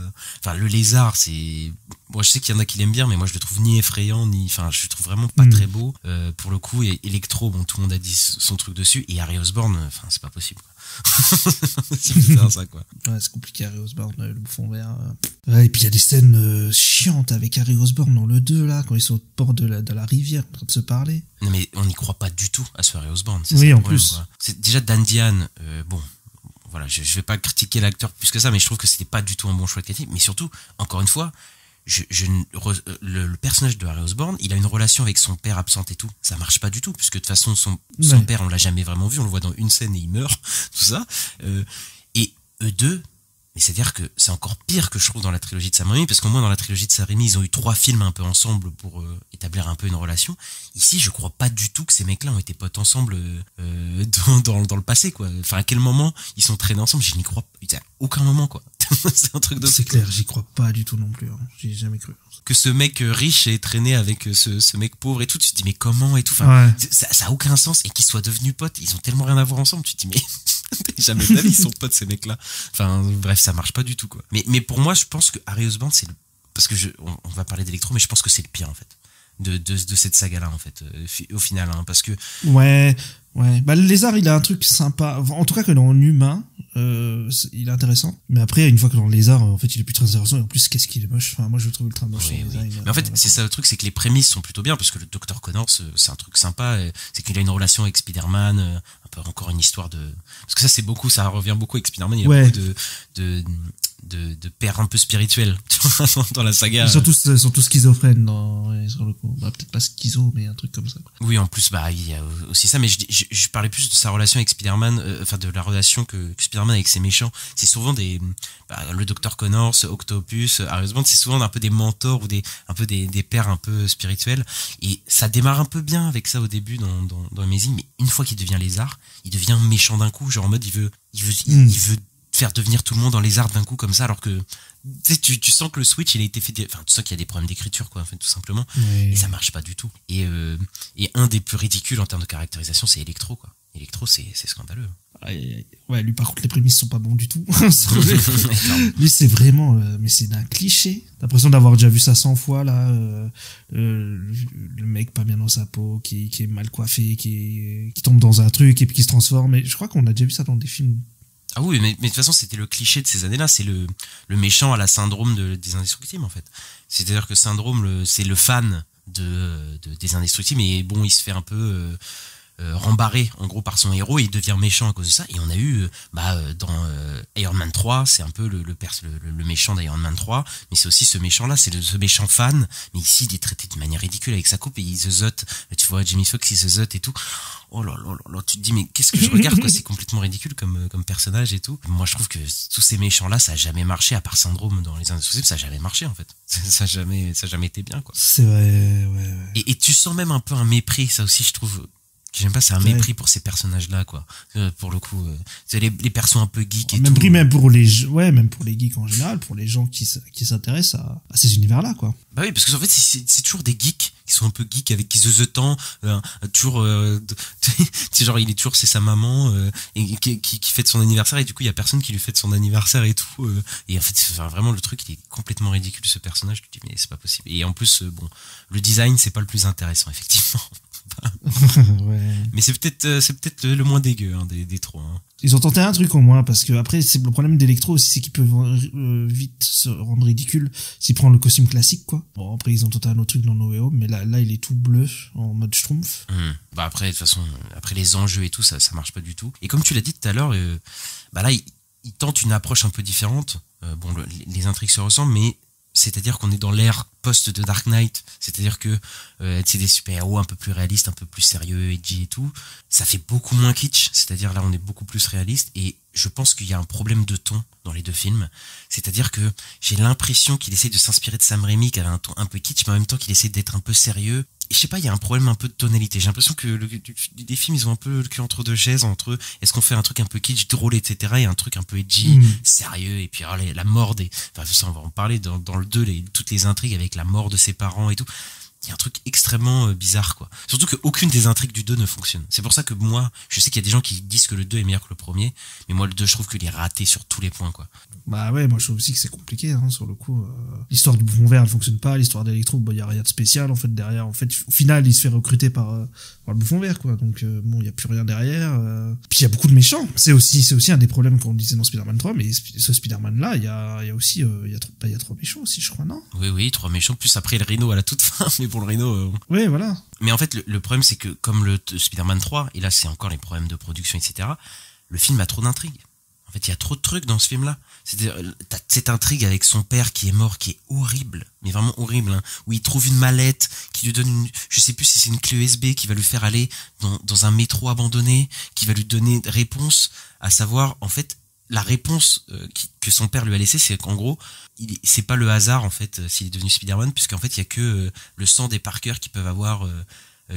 le lézard, c'est... Moi, je sais qu'il y en a qui l'aiment bien, mais moi, je le trouve ni effrayant, je le trouve vraiment pas très beau. Pour le coup, et Electro, bon, tout le monde a dit son truc dessus, et Harry Osborn, c'est pas possible, quoi. C'est putain ça, quoi.
Ouais, c'est compliqué, Harry Osborn, le bouffon vert. Ouais, et puis il y a des scènes chiantes avec Harry Osborn dans le 2, là, quand ils sont au bord de la rivière, en train de se parler.
Non, mais on n'y croit pas du tout à ce Harry Osborn.
Oui, en plus.
Quoi. C'est déjà Dan Diane, bon, voilà, je vais pas critiquer l'acteur plus que ça, mais je trouve que c'était pas du tout un bon choix de casting. Mais surtout, encore une fois, le personnage de Harry Osborn, il a une relation avec son père absente et tout. Ça marche pas du tout, puisque de toute façon, son père, on l'a jamais vraiment vu. On le voit dans une scène et il meurt, tout ça. Et eux deux, mais c'est-à-dire que c'est encore pire que je trouve dans la trilogie de Sam Raimi, parce qu'au moins dans la trilogie de Sam Raimi, ils ont eu 3 films un peu ensemble pour établir un peu une relation. Ici, je crois pas du tout que ces mecs-là ont été potes ensemble dans le passé, quoi. Enfin, à quel moment ils sont traînés ensemble? Je n'y crois pas. À aucun moment, quoi. C'est un truc de...
C'est clair, j'y crois pas du tout non plus. Hein. J'y ai jamais cru.
Que ce mec riche ait traîné avec ce mec pauvre et tout, tu te dis mais comment et tout. Enfin, ça a aucun sens. Et qu'ils soient devenus potes, ils ont tellement rien à voir ensemble. Tu te dis mais jamais de la vie ils sont potes, ces mecs-là. Enfin bref, ça marche pas du tout, quoi. Mais pour moi, je pense que Harry Osborn, c'est parce que on va parler d'Electro, mais je pense que c'est le pire, en fait, de cette saga-là, en fait, au final, hein, parce que... Ouais.
Le lézard, il a un truc sympa. En tout cas, que dans l'humain, il est intéressant. Mais après, une fois que dans le lézard, en fait, il est plus très intéressant. Et en plus, qu'est-ce qu'il est moche. Enfin, moi, je le trouve ultra moche.
Oui. Mais en fait, c'est ça le truc, c'est que les prémices sont plutôt bien, parce que le Dr. Connors, c'est un truc sympa. C'est qu'il a une relation avec Spider-Man, un peu encore une histoire de... Parce que ça revient beaucoup avec Spider-Man. Il y a beaucoup de pères un peu spirituels dans la saga.
Ils sont tous schizophrènes sur le coup. Peut-être pas schizo, mais un truc comme ça, quoi.
Oui, en plus, il y a aussi ça, mais je parlais plus de sa relation avec Spider-Man, de la relation que Spider-Man avec ses méchants. C'est souvent le Dr. Connors, Octopus, Harry Osborn, c'est souvent un peu des mentors ou des pères un peu spirituels. Et ça démarre un peu bien avec ça au début dans Amazing, mais une fois qu'il devient lézard, il devient méchant d'un coup, genre en mode il veut faire devenir tout le monde en lézard d'un coup comme ça, alors que tu sens que le switch il a été fait, tu sens qu'il y a des problèmes d'écriture, quoi, en fait, tout simplement. Et ça marche pas du tout. Et un des plus ridicules en termes de caractérisation, c'est Electro, quoi. Electro, c'est scandaleux.
Ouais, lui par contre les prémices sont pas bons du tout. Lui c'est vraiment mais c'est d'un cliché. T'as l'impression d'avoir déjà vu ça 100 fois là. Le mec pas bien dans sa peau, qui est mal coiffé, qui tombe dans un truc et puis qui se transforme. Et je crois qu'on a déjà vu ça dans des films.
Ah oui, mais de toute façon, c'était le cliché de ces années-là. C'est le méchant à la syndrome des Indestructibles, en fait. C'est-à-dire que Syndrome, c'est le fan des Indestructibles, mais bon, il se fait un peu rembarré, en gros, par son héros, et il devient méchant à cause de ça. Et on a eu, dans Iron Man 3, c'est un peu le méchant d'Iron Man 3, mais c'est aussi ce méchant-là, c'est ce méchant fan, mais ici, il est traité de manière ridicule avec sa coupe, et il zozote, tu vois, Jamie Foxx, il zozote et tout. Oh là là là, tu te dis mais qu'est-ce que je regarde, quoi. C'est complètement ridicule comme personnage et tout. Moi je trouve que tous ces méchants là, ça a jamais marché, à part Syndrome dans les Indestructibles, ça a jamais marché, en fait. Ça a jamais été bien, quoi.
C'est vrai, ouais.
Et tu sens même un peu un mépris, ça aussi je trouve. J'aime pas, c'est un
Ouais.
mépris pour ces personnages-là, quoi. Pour le coup, c'est les persos un peu geeks et
Mépris
tout.
même pour même pour les geeks en général, pour les gens qui s'intéressent à ces univers-là, quoi.
Bah oui, parce que en fait, c'est toujours des geeks qui sont un peu geeks, avec qui se temps, toujours, c'est genre, il est toujours, c'est sa maman, et qui fête son anniversaire, et du coup, il y a personne qui lui fête son anniversaire et tout. Et en fait, vraiment, le truc, il est complètement ridicule, ce personnage. Tu te dis, mais c'est pas possible. Et en plus, bon, le design, c'est pas le plus intéressant, effectivement.
Ouais.
Mais c'est peut-être le moins dégueu, hein, des trois. Hein.
Ils ont tenté un truc au moins, parce que après, c'est le problème d'Electro aussi, c'est qu'ils peuvent vite se rendre ridicule s'ils prennent le costume classique, quoi. Bon, après, ils ont tenté un autre truc dans No Way Home, mais là, il est tout bleu, en mode Schtroumpf.
Bah après, de toute façon, après les enjeux et tout, ça marche pas du tout. Et comme tu l'as dit tout à l'heure, bah là, il tente une approche un peu différente. Bon, les intrigues se ressemblent, mais c'est-à-dire qu'on est dans l'ère post de Dark Knight, c'est-à-dire que c'est des super-héros un peu plus réalistes, un peu plus sérieux, edgy et tout. Ça fait beaucoup moins kitsch, c'est-à-dire là on est beaucoup plus réaliste, et je pense qu'il y a un problème de ton dans les deux films. C'est-à-dire que j'ai l'impression qu'il essaie de s'inspirer de Sam Raimi, qui avait un ton un peu kitsch, mais en même temps qu'il essaie d'être un peu sérieux. Et je sais pas, il y a un problème un peu de tonalité. J'ai l'impression que les films, ils ont un peu le cul entre deux chaises, entre est-ce qu'on fait un truc un peu kitsch, drôle, etc., et un truc un peu edgy, sérieux, et puis alors, la mort des... Enfin, ça, on va en parler dans le 2, toutes les intrigues avec la mort de ses parents et tout. Il y a un truc extrêmement bizarre, quoi. Surtout qu'aucune des intrigues du 2 ne fonctionne. C'est pour ça que moi, je sais qu'il y a des gens qui disent que le 2 est meilleur que le premier, mais moi, le 2, je trouve qu'il est raté sur tous les points, quoi.
Bah ouais, moi je trouve aussi que c'est compliqué, hein, sur le coup. L'histoire du bouffon vert, elle fonctionne pas. L'histoire d'Electro, bah, y a rien de spécial, en fait, derrière. En fait, au final, il se fait recruter par le bouffon vert, quoi. Donc, bon, y a plus rien derrière. Puis il y a beaucoup de méchants. C'est aussi un des problèmes qu'on disait dans Spider-Man 3, mais ce Spider-Man-là, il y a aussi, il y a trois méchants aussi, je crois, non?
Oui, 3 méchants, plus après le Rhino à la toute fin, mais pour le Rhino...
Ouais, voilà.
Mais en fait, le problème, c'est que, comme le Spider-Man 3, et là, c'est encore les problèmes de production, etc., le film a trop d'intrigues. En fait, il y a trop de trucs dans ce film-là. C'est-à-dire, t'as cette intrigue avec son père qui est mort, qui est horrible, mais vraiment horrible, hein, où il trouve une mallette qui lui donne je sais plus si c'est une clé USB qui va lui faire aller dans un métro abandonné, qui va lui donner réponse, à savoir, en fait, la réponse que son père lui a laissée, c'est qu'en gros, c'est pas le hasard, en fait, s'il est devenu Spider-Man, puisqu'en fait, il y a que le sang des Parker qui peuvent avoir...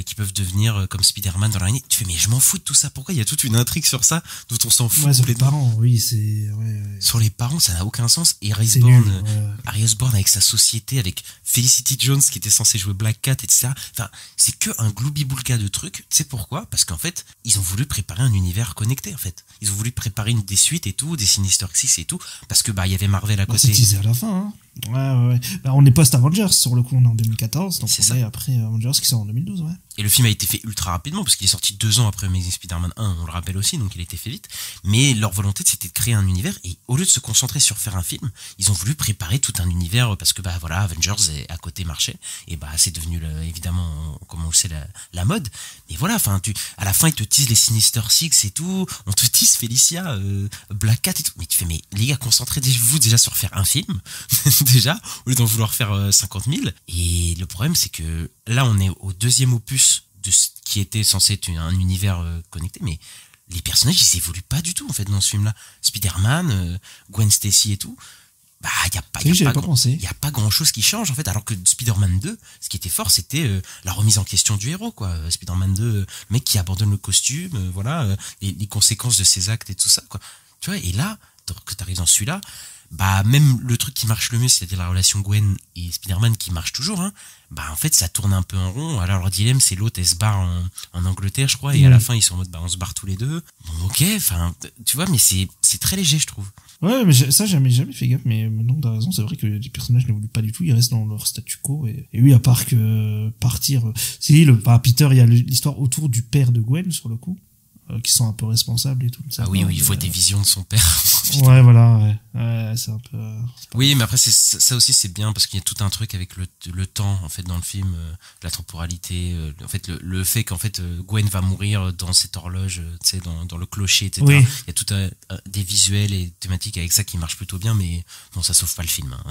qui peuvent devenir comme Spider-Man dans l'araignée. Tu fais, mais je m'en fous de tout ça. Pourquoi il y a toute une intrigue sur ça dont on s'en fout?
Ouais, sur les parents, oui, c'est... Ouais.
Sur les parents, ça n'a aucun sens. Et Harry Osborn avec sa société, avec Felicity Jones qui était censée jouer Black Cat, etc. Enfin, c'est que un gloubi-boulga de trucs. Tu sais pourquoi? Parce qu'en fait, ils ont voulu préparer un univers connecté, en fait. Ils ont voulu préparer des suites et tout, des Sinister Six et tout, parce que, bah, il y avait Marvel à côté.
C'est teasé à la fin, hein. Ouais. Bah, on est post-Avengers, sur le coup, on est en 2014, donc
c'est
on est après Avengers qui sort en 2012, ouais.
Et le film a été fait ultra rapidement, parce qu'il est sorti 2 ans après Amazing Spider-Man 1, on le rappelle aussi, donc il a été fait vite. Mais leur volonté, c'était de créer un univers, et au lieu de se concentrer sur faire un film, ils ont voulu préparer tout un univers, parce que, bah voilà, Avengers à côté marchait, et bah c'est devenu, évidemment, comme on le sait, la mode. Mais voilà, enfin, à la fin, ils te teasent les Sinister Six et tout, on te tease Felicia, Black Cat et tout. Mais tu fais, mais les gars, concentrez-vous déjà sur faire un film, déjà, au lieu d'en vouloir faire 50 000. Et le problème, c'est que là, on est au 2e opus de ce qui était censé être un univers connecté, mais les personnages, ils évoluent pas du tout, en fait, dans ce film-là. Spider-Man, Gwen Stacy et tout, bah, y a pas grand-chose qui change, en fait, alors que Spider-Man 2, ce qui était fort, c'était la remise en question du héros, quoi. Spider-Man 2, le mec qui abandonne le costume, voilà, les conséquences de ses actes et tout ça, quoi. Tu vois, et là, que t'arrives dans celui-là, bah, même le truc qui marche le mieux, c'est-à-dire la relation Gwen et Spider-Man qui marche toujours, hein, bah, en fait, ça tourne un peu en rond. Alors, leur dilemme, c'est l'autre, elle se barre en Angleterre, je crois, et à la fin, ils sont en mode, bah, on se barre tous les deux. Bon, ok, enfin, tu vois, mais c'est très léger, je trouve.
Ouais, mais ça, jamais fait gaffe, mais non, t'as raison, c'est vrai que les personnages n'évoluent pas du tout, ils restent dans leur statu quo, et oui, à part que partir, Peter, il y a l'histoire autour du père de Gwen, sur le coup, qui sont un peu responsables et tout.
Ah oui, il faut des visions de son père.
Ouais, voilà, ouais, c'est un peu...
Oui, mais après, ça aussi, c'est bien, parce qu'il y a tout un truc avec le temps, en fait, dans le film, la temporalité, en fait, le fait qu'en fait, Gwen va mourir dans cette horloge, tu sais, dans le clocher, etc.
Oui.
Il y a tout des visuels et thématiques avec ça qui marchent plutôt bien, mais bon, ça sauve pas le film, hein,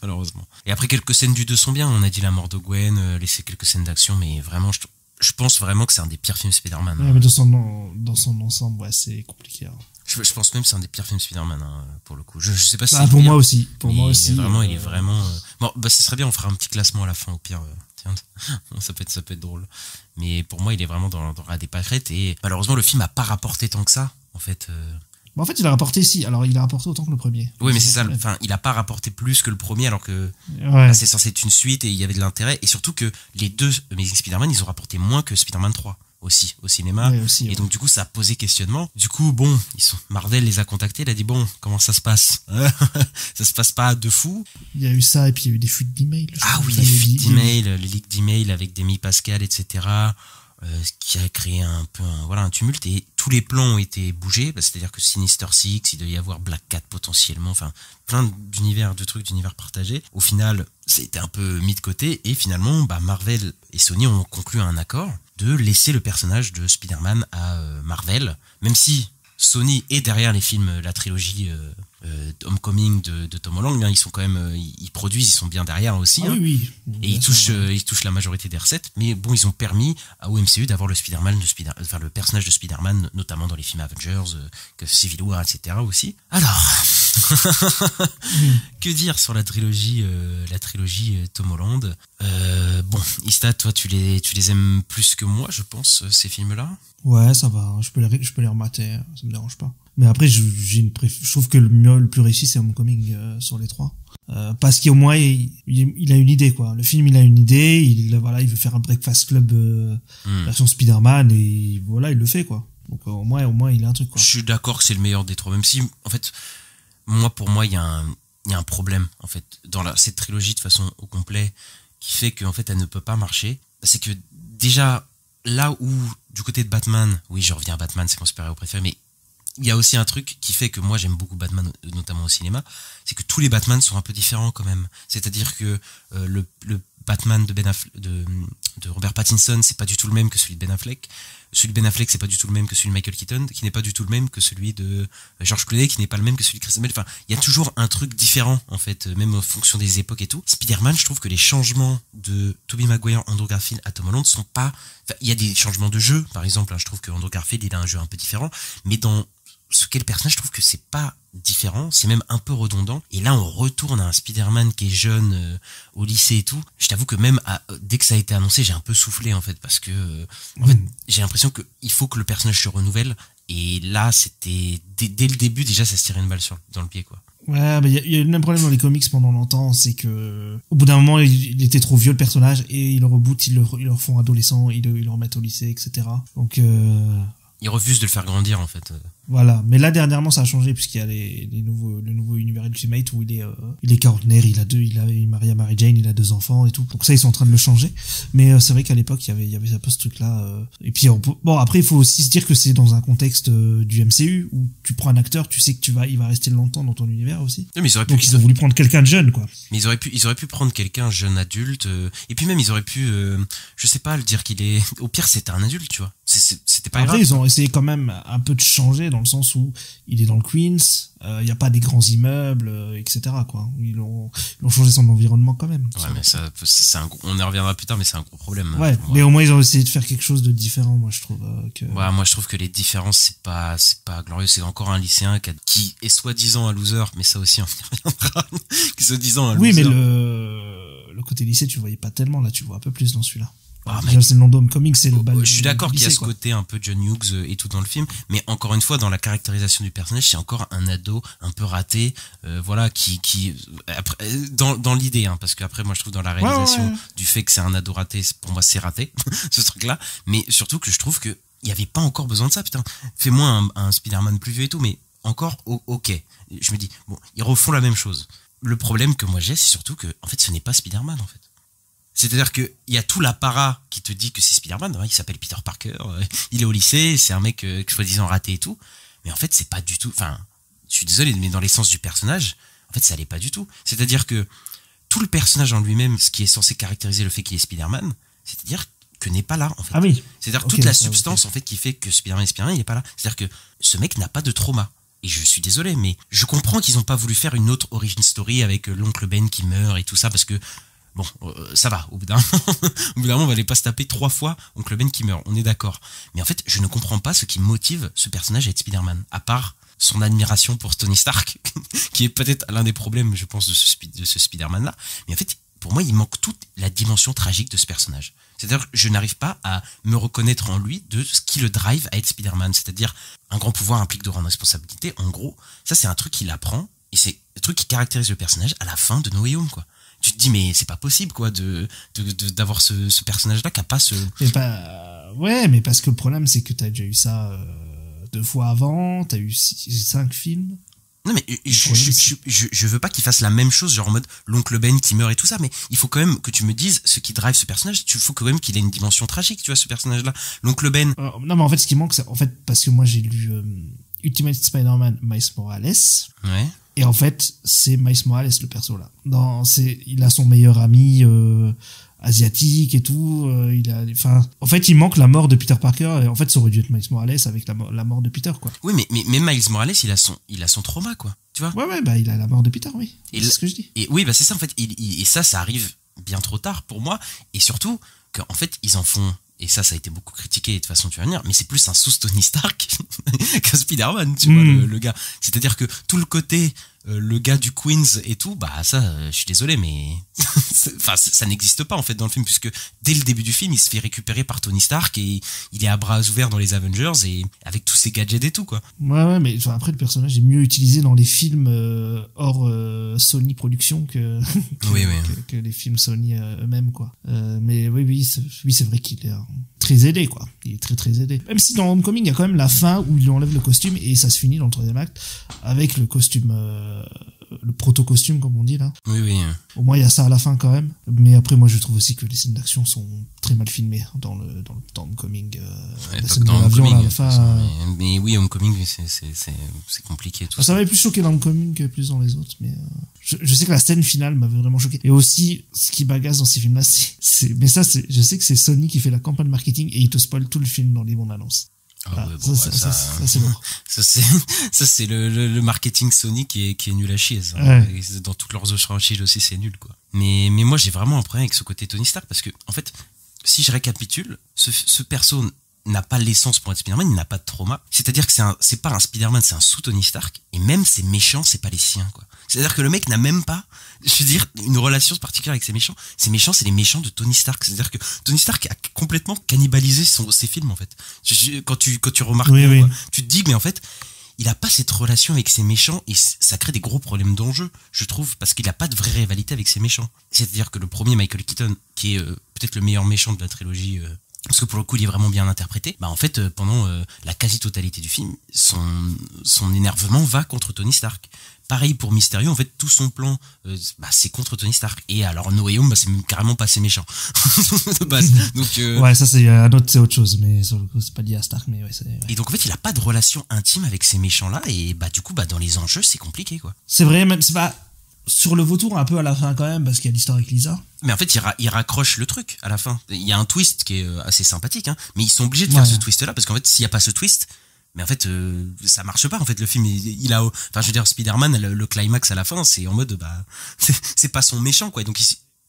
malheureusement. Et après, quelques scènes du 2 sont bien, on a dit la mort de Gwen, laisser quelques scènes d'action, mais vraiment, je pense vraiment que c'est un des pires films Spider-Man.
Ouais, mais dans son ensemble, ouais, c'est compliqué. Hein.
Je pense même que c'est un des pires films Spider-Man, hein, pour le coup. Je sais pas si
Bah, pour moi aussi. Pour moi aussi.
Vraiment, il est vraiment. Bon, bah, ce serait bien, on fera un petit classement à la fin, au pire. Tiens, ça peut être drôle. Mais pour moi, il est vraiment dans la des pâquerettes. Et malheureusement, le film a pas rapporté tant que ça, en fait.
Bah, en fait, il a rapporté, si. Alors, il a rapporté autant que le premier.
Oui, mais c'est ça. Enfin, il a pas rapporté plus que le premier, alors que
Ouais.
là, c'est censé être une suite et il y avait de l'intérêt. Et surtout que les deux Amazing Spider-Man, ils ont rapporté moins que Spider-Man 3. Aussi au cinéma,
Ouais, aussi,
et
ouais.
donc du coup ça a posé questionnement. Du coup bon, Marvel les a contactés, il a dit bon, comment ça se passe? Ça se passe pas de fou?
Il y a eu ça, et puis il y a eu des fuites d'emails.
Ah oui, les fuites d'emails, les leaks d'emails avec Demi Pascal, etc. Ce qui a créé un peu un tumulte, et tous les plans ont été bougés, c'est-à-dire que Sinister Six, il devait y avoir Black Cat potentiellement, enfin plein d'univers partagés. Au final, c'était un peu mis de côté, et finalement, Marvel et Sony ont conclu un accord de laisser le personnage de Spider-Man à Marvel, même si Sony est derrière les films, la trilogie Homecoming de Tom Holland, hein, ils sont quand même, ils produisent, ils sont bien derrière aussi.
Ah,
hein.
oui.
Et ils touchent la majorité des recettes, mais bon, ils ont permis au MCU d'avoir le personnage de Spider-Man, notamment dans les films Avengers, que Civil War, etc. aussi. Alors, que dire sur la trilogie Tom Holland? Bon, Ista, toi, tu les aimes plus que moi, je pense, ces films-là.
Ouais, ça va. Je peux les remater. Ça me dérange pas. Mais après, je trouve que le plus réussi, c'est Homecoming sur les trois. Parce qu'au moins, il a une idée, quoi. Le film, il a une idée. Il veut faire un Breakfast Club version Spider-Man, et voilà, il le fait, quoi. Donc au moins, il a un truc, quoi.
Je suis d'accord que c'est le meilleur des trois, même si, en fait, pour moi, il y a un problème, en fait, dans cette trilogie de façon au complet, qui fait qu'en fait, elle ne peut pas marcher. C'est que déjà, là où, du côté de Batman, oui, je reviens à Batman, c'est mon super-héros préféré, mais il y a aussi un truc qui fait que moi j'aime beaucoup Batman, notamment au cinéma, c'est que tous les Batman sont un peu différents quand même. C'est-à-dire que le Batman de Robert Pattinson, c'est pas du tout le même que celui de Ben Affleck. Celui de Ben Affleck, c'est pas du tout le même que celui de Michael Keaton, qui n'est pas du tout le même que celui de George Clooney, qui n'est pas le même que celui de Christian Bale. Enfin, il y a toujours un truc différent, en fait, même en fonction des époques et tout. Spider-Man, je trouve que les changements de Tobey Maguire, Andrew Garfield à Tom Holland sont pas... Enfin, il y a des changements de jeu, par exemple, hein, je trouve que Andrew Garfield, il a un jeu un peu différent, mais dans ce qu'est le personnage, je trouve que c'est pas différent, c'est même un peu redondant. Et là, on retourne à un Spider-Man qui est jeune, au lycée et tout. Je t'avoue que même dès que ça a été annoncé, j'ai un peu soufflé, en fait, parce que en fait, j'ai l'impression qu'il faut que le personnage se renouvelle. Et là, c'était dès le début, déjà, ça se tirait une balle dans le pied, quoi.
Ouais, il y a eu le même problème dans les comics pendant longtemps, c'est que au bout d'un moment, il était trop vieux, le personnage, et ils le rebootent, ils le font adolescent, ils le remettent au lycée, etc. Donc
ils refusent de le faire grandir, en fait.
Voilà, mais là dernièrement ça a changé, puisqu'il y a le nouveau univers Ultimate où il est quarantenaire, il est marié à Mary Jane, il a 2 enfants et tout. Donc ça, ils sont en train de le changer. Mais c'est vrai qu'à l'époque il y avait un peu ce truc là. Et puis bon, après il faut aussi se dire que c'est dans un contexte du MCU où tu prends un acteur, tu sais que il va rester longtemps dans ton univers aussi.
Oui, mais
donc ils ont voulu prendre quelqu'un de jeune, quoi.
Mais ils auraient pu prendre quelqu'un jeune adulte, et puis même ils auraient pu, je sais pas, le dire qu'il est, au pire c'était un adulte, tu vois. C'était pas grave.
Après ils ont essayé quand même un peu de changer, dans le sens où il est dans le Queens, il y a pas des grands immeubles, etc., quoi. Ils ont changé son environnement quand même.
Ouais, mais ça on y reviendra plus tard, mais c'est un gros problème.
Ouais, mais au moins ils ont essayé de faire quelque chose de différent, moi je trouve.
Ouais, moi je trouve que les différences c'est pas glorieux. C'est encore un lycéen qui est soi-disant un loser, mais ça aussi on y reviendra. Qui est soi-disant un loser.
Oui, mais le côté lycée tu le voyais pas tellement, là tu le vois un peu plus dans celui-là.
Ah,
déjà, c'est le nom d'Homecoming, c'est le bal.
Je suis d'accord qu'il y a ce
quoi.
côté un peu John Hughes et tout dans le film, mais encore une fois, dans la caractérisation du personnage, c'est encore un ado un peu raté, voilà, qui après, dans l'idée, hein, parce qu'après, moi, je trouve dans la réalisation du fait que c'est un ado raté, pour moi, c'est raté, ce truc-là, mais surtout que je trouve que il y avait pas encore besoin de ça, putain. Fais-moi un Spider-Man plus vieux et tout, mais encore, ok. Je me dis, bon, ils refont la même chose. Le problème que moi j'ai, c'est surtout que, en fait, ce n'est pas Spider-Man, en fait. C'est-à-dire que il y a tout l'apparat qui te dit que c'est Spider-Man, hein, il s'appelle Peter Parker, il est au lycée, c'est un mec soi-disant raté et tout, mais en fait c'est pas du tout, enfin, je suis désolé, mais dans l'essence du personnage, en fait ça l'est pas du tout. C'est-à-dire que tout le personnage en lui-même, ce qui est censé caractériser le fait qu'il est Spider-Man, c'est-à-dire que n'est pas là, en fait.
Ah oui.
C'est-à-dire toute la substance, en fait, qui fait que Spider-Man est Spider-Man, il est pas là. C'est-à-dire que ce mec n'a pas de trauma. Et je suis désolé, mais je comprends qu'ils ont pas voulu faire une autre origin story avec l'oncle Ben qui meurt et tout ça, parce que bon, ça va, au bout d'un moment, on va aller pas se taper 3 fois Oncle Ben qui meurt, on est d'accord. Mais en fait, je ne comprends pas ce qui motive ce personnage à être Spider-Man, à part son admiration pour Tony Stark, qui est peut-être l'un des problèmes, je pense, de ce Spider-Man-là. Mais en fait, pour moi, il manque toute la dimension tragique de ce personnage. C'est-à-dire que je n'arrive pas à me reconnaître en lui de ce qui le drive à être Spider-Man. C'est-à-dire, un grand pouvoir implique de grandes responsabilités. En gros, ça, c'est un truc qu'il apprend, et c'est le truc qui caractérise le personnage à la fin de No Way Home, quoi. Tu te dis, mais c'est pas possible, quoi, d'avoir ce personnage-là qui a pas ce...
Ouais, mais parce que le problème, c'est que t'as déjà eu ça 2 fois avant, t'as eu 5 films.
Non, mais je veux pas qu'il fasse la même chose, genre en mode l'oncle Ben qui meurt et tout ça, mais il faut quand même que tu me dises ce qui drive ce personnage. Il faut quand même qu'il ait une dimension tragique, tu vois, ce personnage-là. L'oncle Ben.
Non, mais en fait, ce qui manque, c'est, en fait, parce que moi, j'ai lu Ultimate Spider-Man Miles Morales.
Ouais.
Et en fait, c'est Miles Morales, le perso, là. Il a son meilleur ami, asiatique et tout, en fait, il manque la mort de Peter Parker, et en fait, ça aurait dû être Miles Morales avec la mort de Peter, quoi.
Oui, mais Miles Morales, il a son trauma, quoi. Tu vois?
Ouais, bah, il a la mort de Peter, oui. C'est ce que je dis.
Et oui, bah, c'est ça, en fait. Et ça arrive bien trop tard pour moi. Et surtout, qu'en fait, ils en font, et ça a été beaucoup critiqué, de toute façon, tu vas venir, mais c'est plus un sous Tony Stark que Spider-Man, tu vois, le gars. C'est-à-dire que tout le côté, le gars du Queens et tout, bah ça, je suis désolé, mais enfin ça n'existe pas en fait dans le film, puisque dès le début du film, il se fait récupérer par Tony Stark et il est à bras ouverts dans les Avengers et avec tous ses gadgets et tout, quoi.
Ouais, mais après le personnage est mieux utilisé dans les films hors Sony Production que les films Sony eux-mêmes, quoi. Mais oui, c'est vrai qu'il est très aidé, quoi. Il est très très aidé. Même si dans Homecoming, il y a quand même la fin où il lui enlève le costume et ça se finit dans le 3e acte avec le costume, le proto-costume, comme on dit, là.
Oui.
Au moins, il y a ça à la fin, quand même. Mais après, moi, je trouve aussi que les scènes d'action sont très mal filmées dans le Homecoming. La scène de l'avion, là, à la fin.
Mais oui, Homecoming, c'est compliqué, tout ça.
Ça m'avait plus choqué dans Homecoming que plus dans les autres, mais je sais que la scène finale m'avait vraiment choqué. Et aussi, ce qui bagasse dans ces films-là, je sais que c'est Sony qui fait la campagne marketing et il te spoil tout le film dans les bandes annonces.
Ah ouais, bon, ça c'est lourd. Ça c'est le marketing Sony qui est nul à chier. Ça. Ouais. Dans toutes leurs autres franchises aussi, c'est nul, quoi. Mais moi, j'ai vraiment un problème avec ce côté Tony Stark parce que, en fait, si je récapitule, ce perso n'a pas l'essence pour être Spider-Man, il n'a pas de trauma. C'est-à-dire que c'est pas un Spider-Man, c'est un sous Tony Stark. Et même ses méchants, c'est pas les siens, quoi. C'est-à-dire que le mec n'a même pas, je veux dire, une relation particulière avec ses méchants. Ses méchants, c'est les méchants de Tony Stark. C'est-à-dire que Tony Stark a complètement cannibalisé ses films, en fait. Quand tu remarques, oui. Tu te dis, mais en fait, il a pas cette relation avec ses méchants et ça crée des gros problèmes d'enjeu, je trouve, parce qu'il a pas de vraie rivalité avec ses méchants. C'est-à-dire que le premier Michael Keaton, qui est peut-être le meilleur méchant de la trilogie, parce que pour le coup il est vraiment bien interprété, bah en fait pendant la quasi-totalité du film, son énervement va contre Tony Stark. Pareil pour Mysterio, en fait tout son plan c'est contre Tony Stark. Et alors No Way Home, c'est même carrément pas ses méchants de base. Donc
ouais, ça c'est autre chose, mais sur le coup c'est pas lié à Stark, mais ouais.
Et donc en fait il a pas de relation intime avec ces méchants là, et du coup dans les enjeux c'est compliqué, quoi.
C'est vrai, même c'est pas sur le vautour un peu à la fin quand même, parce qu'il y a l'histoire avec Lisa.
Mais en fait, il raccroche le truc à la fin. Il y a un twist qui est assez sympathique, hein, mais ils sont obligés de faire ce twist-là, parce qu'en fait, s'il n'y a pas ce twist, mais en fait, ça marche pas. En fait, le film, enfin, je veux dire, Spider-Man, le climax à la fin, c'est en mode, c'est pas son méchant, quoi. Donc,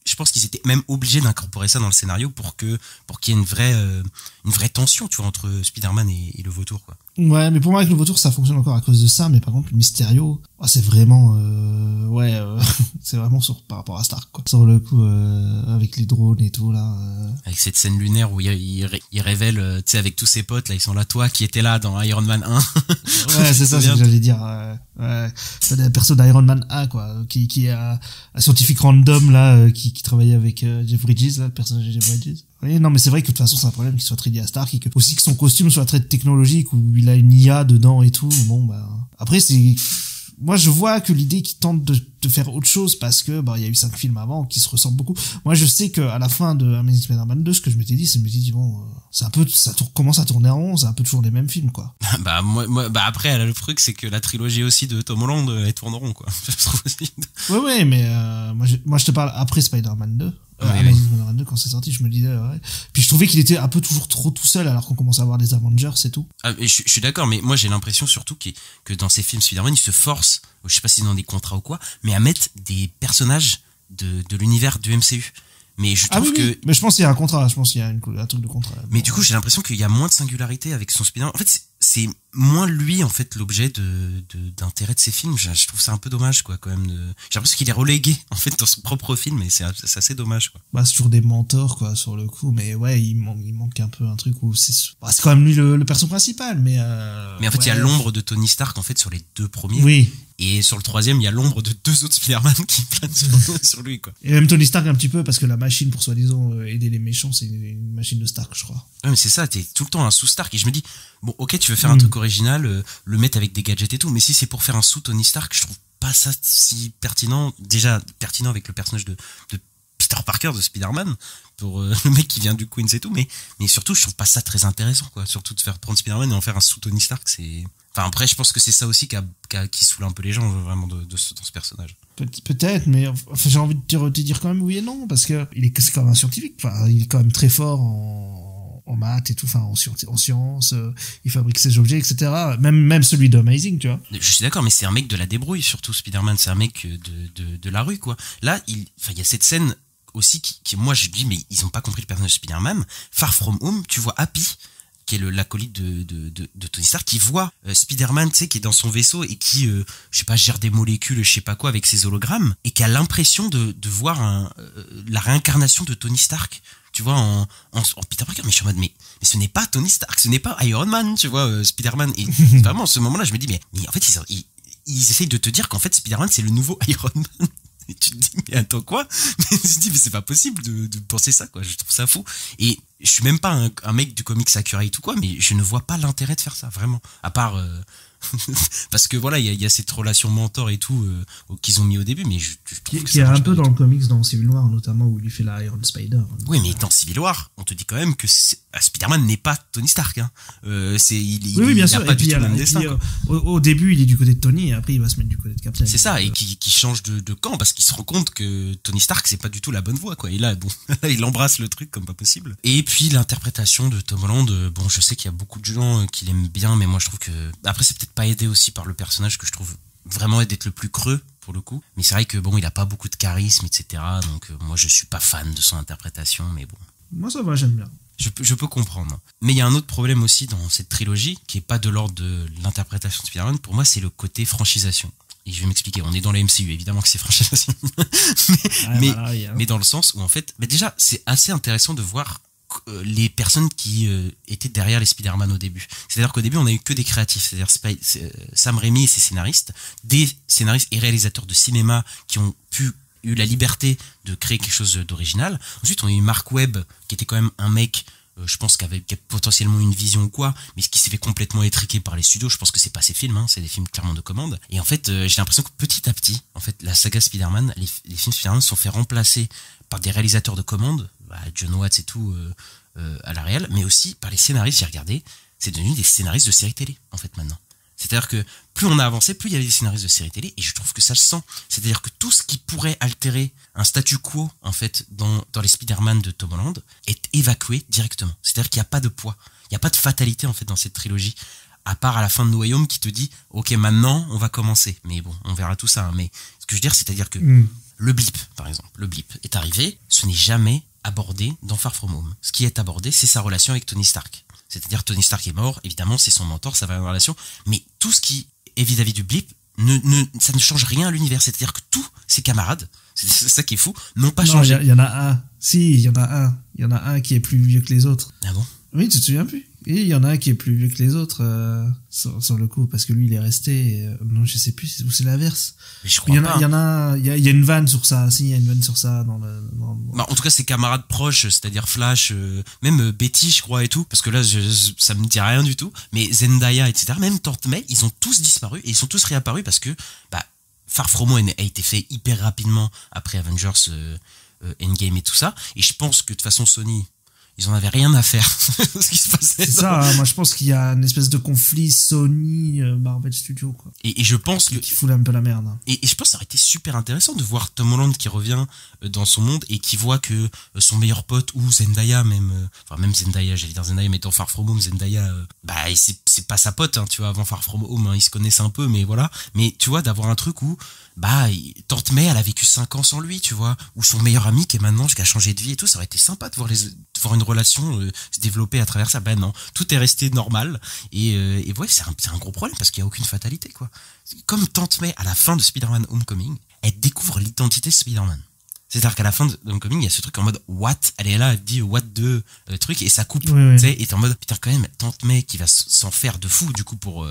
je pense qu'ils étaient même obligés d'incorporer ça dans le scénario pour qu'il y ait une vraie tension, tu vois, entre Spider-Man et le vautour, quoi.
Ouais, mais pour moi, avec le vautour, ça fonctionne encore à cause de ça, mais par contre, le Mysterio, c'est vraiment, c'est vraiment par rapport à Stark, quoi. Sur le coup, avec les drones et tout, là.
Avec cette scène lunaire où il révèle, tu sais, avec tous ses potes, là, ils sont là, toi, qui étais là dans Iron Man 1.
Ouais, c'est ça, c'est ce que j'allais dire. Ouais. C'est la perso d'Iron Man 1, quoi, qui est un scientifique random, là, qui travaillait avec Jeff Bridges, là, le personnage de Jeff Bridges. Oui, non, mais c'est vrai que de toute façon, c'est un problème qu'il soit très lié à Stark, et que aussi que son costume soit très technologique, où il a une IA dedans et tout. Bon, après, moi, je vois que l'idée qu'ils tentent de faire autre chose, parce que, il y a eu 5 films avant qui se ressemblent beaucoup. Moi, je sais qu'à la fin de Amazing Spider-Man 2, ce que je m'étais dit, bon, c'est un peu, ça commence à tourner en rond, c'est un peu toujours les mêmes films, quoi.
Après, le truc, c'est que la trilogie aussi de Tom Holland, elle tourne en rond, quoi. Je trouve aussi.
Ouais, mais, moi, je te parle après Spider-Man 2. Amazing Spider-Man 2, quand c'est sorti, je me disais, ouais. Puis je trouvais qu'il était un peu toujours trop tout seul, alors qu'on commence à voir les Avengers et tout.
Je suis d'accord, mais moi j'ai l'impression surtout que dans ces films Spider-Man, ils se forcent, je sais pas si c'est dans des contrats ou quoi, mais à mettre des personnages de l'univers du MCU. Mais je trouve que...
Mais je pense qu'il y a un contrat, je pense qu'il y a un truc de contrat.
Mais du coup, j'ai l'impression qu'il y a moins de singularité avec son Spider-Man. En fait, c'est moins lui en fait l'objet d'intérêt de ses films. Je trouve ça un peu dommage quoi quand même. J'ai l'impression qu'il est relégué en fait dans son propre film et c'est assez dommage quoi.
Bah c'est toujours des mentors quoi sur le coup, mais ouais il manque un peu un truc où c'est quand même lui le perso principal, mais
en fait il y a l'ombre de Tony Stark en fait sur les 2 premiers.
Oui.
Et sur le 3e, il y a l'ombre de 2 autres Spider-Man qui planent sur lui, quoi.
Et même Tony Stark un petit peu, parce que la machine pour soi-disant aider les méchants, c'est une machine de Stark, je crois.
Ouais, mais c'est ça, t'es tout le temps un sous Stark. Et je me dis, bon, ok, tu veux faire un truc original, le mettre avec des gadgets et tout, mais si c'est pour faire un sous Tony Stark, je trouve pas ça si pertinent. Déjà, pertinent avec le personnage de Peter Parker, de Spider-Man, pour le mec qui vient du Queens et tout, mais surtout, je trouve pas ça très intéressant, quoi. Surtout de faire prendre Spider-Man et en faire un sous Tony Stark, c'est... Enfin, après, je pense que c'est ça aussi qui saoule un peu les gens, vraiment, dans ce personnage.
Peut-être, mais enfin, j'ai envie de te dire quand même oui et non, parce que c'est quand même un scientifique. Enfin, il est quand même très fort en maths et tout, enfin, en sciences, il fabrique ses objets, etc. Même celui d'Amazing, tu vois.
Je suis d'accord, mais c'est un mec de la débrouille, surtout Spider-Man, c'est un mec de la rue, quoi. Là, il y a cette scène aussi qui moi, je dis, mais ils ont pas compris le personnage de Spider-Man. Far From Home, tu vois Happy, qui est l'acolyte de Tony Stark, qui voit Spider-Man, tu sais, qui est dans son vaisseau et qui, je sais pas, gère des molécules, je sais pas quoi, avec ses hologrammes, et qui a l'impression de voir la réincarnation de Tony Stark, tu vois, en Peter Parker. Mais je suis en mode, mais ce n'est pas Tony Stark, ce n'est pas Iron Man, tu vois, Spider-Man. Et vraiment, en ce moment-là, je me dis, mais en fait, ils essayent de te dire qu'en fait, Spider-Man, c'est le nouveau Iron Man. Et tu te dis, mais attends quoi? Mais tu te dis, mais c'est pas possible de penser ça, quoi. Je trouve ça fou. Et je suis même pas un mec du comics accurate ou quoi, mais je ne vois pas l'intérêt de faire ça, vraiment. À part, parce que voilà, il y a cette relation mentor et tout, qu'ils ont mis au début, mais je trouve que
qui est un peu dans le comics, dans Civil War, notamment, où il fait la Iron Spider.
Oui, mais dans Civil War, on te dit quand même que Spider-Man n'est pas Tony Stark, hein.
Oui, bien sûr.
Il a pas du tout le même destin, quoi.
Au début, il est du côté de Tony, et après, il va se mettre du côté de Captain.
C'est ça, et qui change de camp, parce qu'il se rend compte que Tony Stark, c'est pas du tout la bonne voie, quoi. Et là, bon, il embrasse le truc comme pas possible. Et puis, l'interprétation de Tom Holland, bon, je sais qu'il y a beaucoup de gens qui l'aiment bien, mais moi, je trouve que, après, c'est peut-être pas aidé aussi par le personnage que je trouve vraiment d'être le plus creux, pour le coup. Mais c'est vrai que, bon, il a pas beaucoup de charisme, etc. Donc, moi, je suis pas fan de son interprétation, mais bon.
Moi, ça va, j'aime bien.
Je peux comprendre. Mais il y a un autre problème aussi dans cette trilogie, qui est pas de l'ordre de l'interprétation de Spider-Man. Pour moi, c'est le côté franchisation. Et je vais m'expliquer. On est dans la MCU, évidemment que c'est franchisation. mais dans le sens où, en fait, mais déjà, c'est assez intéressant de voir les personnes qui étaient derrière les Spider-Man au début. C'est-à-dire qu'au début, on a eu que des créatifs. C'est-à-dire Sam Raimi et ses scénaristes, des scénaristes et réalisateurs de cinéma qui ont eu la liberté de créer quelque chose d'original. Ensuite, on a eu Mark Webb, qui était quand même un mec, je pense, qui a potentiellement une vision ou quoi, mais qui s'est fait complètement étriquer par les studios. Je pense que c'est pas ses films, hein, c'est des films clairement de commande. Et en fait, j'ai l'impression que petit à petit, en fait, la saga Spider-Man, les films Spider-Man sont fait remplacer par des réalisateurs de commande, John Watts et tout, à la réal, mais aussi par les scénaristes. J'ai regardé, c'est devenu des scénaristes de séries télé, en fait, maintenant. C'est-à-dire que plus on a avancé, plus il y avait des scénaristes de séries télé, et je trouve que ça le sent. C'est-à-dire que tout ce qui pourrait altérer un statu quo, en fait, dans les Spider-Man de Tom Holland, est évacué directement. C'est-à-dire qu'il n'y a pas de poids. Il n'y a pas de fatalité, en fait, dans cette trilogie. À part à la fin de No Way Home qui te dit, ok, maintenant, on va commencer. Mais bon, on verra tout ça, hein. Mais ce que je veux dire, c'est-à-dire que le blip, par exemple, le blip est arrivé, ce n'est jamais abordé dans Far From Home. Ce qui est abordé, c'est sa relation avec Tony Stark. C'est-à-dire Tony Stark est mort, évidemment, c'est son mentor, ça va avoir une relation, mais tout ce qui est vis-à-vis du blip, ça ne change rien à l'univers. C'est-à-dire que tous ses camarades, c'est ça qui est fou, n'ont pas changé.
Il y en a un. Si, il y en a un. Il y en a un qui est plus vieux que les autres.
Ah bon?
Oui, tu te souviens plus? Et il y en a un qui est plus vieux que les autres sur le coup, parce que lui il est resté. Non, je sais plus, ou c'est l'inverse.
Mais je crois pas.
Il y a une vanne sur ça. Si, il y a une vanne sur ça dans le.
Bah, en tout cas, ses camarades proches, c'est-à-dire Flash, même Betty, je crois et tout, parce que là, ça me dit rien du tout. Mais Zendaya, etc. Même Tante May, ils ont tous disparu et ils sont tous réapparus parce que Far From Home a été fait hyper rapidement après Avengers Endgame et tout ça. Et je pense que de toute façon Sony, ils en avaient rien à faire de ce qui se passait.
C'est ça, hein, moi je pense qu'il y a une espèce de conflit Sony Marvel Studios, quoi.
Et je pense
qui fout un peu la merde. Hein.
Et je pense que ça aurait été super intéressant de voir Tom Holland qui revient dans son monde et qui voit que son meilleur pote ou Zendaya même Zendaya, j'allais dire Zendaya, mais dans Far From Home, Zendaya, c'est pas sa pote, hein, tu vois, avant Far From Home, hein, ils se connaissent un peu, mais voilà. Mais tu vois, d'avoir un truc où Tante May, elle a vécu 5 ans sans lui, tu vois, ou son meilleur ami qui est maintenant, qui a changé de vie et tout, ça aurait été sympa de voir une relation se développer à travers ça. Ben non, tout est resté normal et ouais, c'est un gros problème parce qu'il y a aucune fatalité, quoi. Comme Tante May à la fin de Spider-Man Homecoming, elle découvre l'identité de Spider-Man. C'est-à-dire qu'à la fin de Homecoming, il y a ce truc en mode what, elle est là, elle dit what de truc et ça coupe, tu sais, et t'es en mode putain quand même Tante May qui va s'en faire de fou du coup pour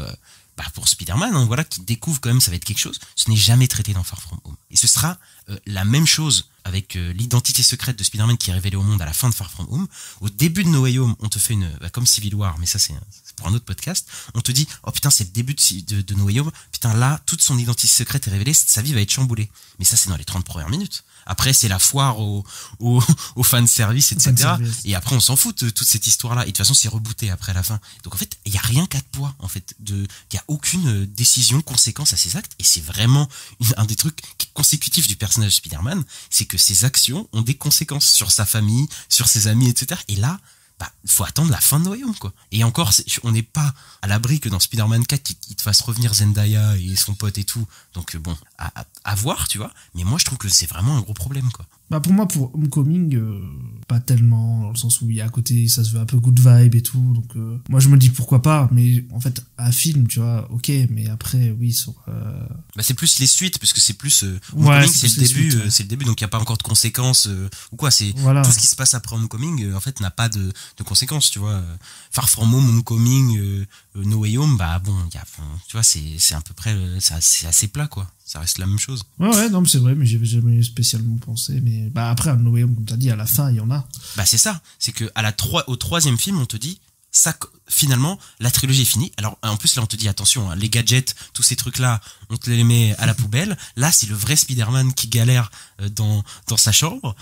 Spider-Man, hein, voilà, qui découvre quand même ça va être quelque chose. Ce n'est jamais traité dans Far From Home. Et ce sera la même chose avec l'identité secrète de Spider-Man qui est révélée au monde à la fin de Far From Home. Au début de No Way Home, on te fait comme Civil War, mais ça c'est pour un autre podcast. On te dit oh putain c'est le début de No Way Home. Putain là toute son identité secrète est révélée, sa vie va être chamboulée. Mais ça c'est dans les 30 premières minutes. Après, c'est la foire au fanservice, etc. Et après, on s'en fout de toute cette histoire-là. Et de toute façon, c'est rebooté après la fin. Donc, en fait, il n'y a rien qu'à de poids, en fait. Il n'y a aucune décision, conséquence à ses actes. Et c'est vraiment un des trucs consécutifs du personnage de Spider-Man. C'est que ses actions ont des conséquences sur sa famille, sur ses amis, etc. Et là, faut attendre la fin de No Way Home, quoi. Et encore, on n'est pas à l'abri que dans Spider-Man 4, il te fasse revenir Zendaya et son pote et tout. Donc bon, à voir, tu vois. Mais moi, je trouve que c'est vraiment un gros problème, quoi.
Pour moi, pour Homecoming, pas tellement, dans le sens où il y a à côté, ça se veut un peu good vibe et tout, donc moi je me dis pourquoi pas, mais en fait, un film, tu vois, ok, mais après, oui, sur...
c'est plus les suites, parce que c'est plus...
ouais,
c'est le début, suites, ouais. C'est le début, donc il n'y a pas encore de conséquences, ou quoi, c'est voilà. Tout ce qui se passe après Homecoming, en fait, n'a pas de conséquences, tu vois. Far From Home, Homecoming, No Way Home, tu vois, c'est à peu près, c'est assez plat, quoi. Ça reste la même chose. Ouais, non, mais c'est vrai, mais j'avais jamais spécialement pensé. Mais après, un No Way Home, comme t'as dit, à la fin, il y en a. C'est ça. C'est que au troisième film, on te dit, ça, finalement, la trilogie est finie. Alors, en plus, là, on te dit, attention, hein, les gadgets, tous ces trucs-là, on te les met à la poubelle. Là, c'est le vrai Spider-Man qui galère dans sa chambre.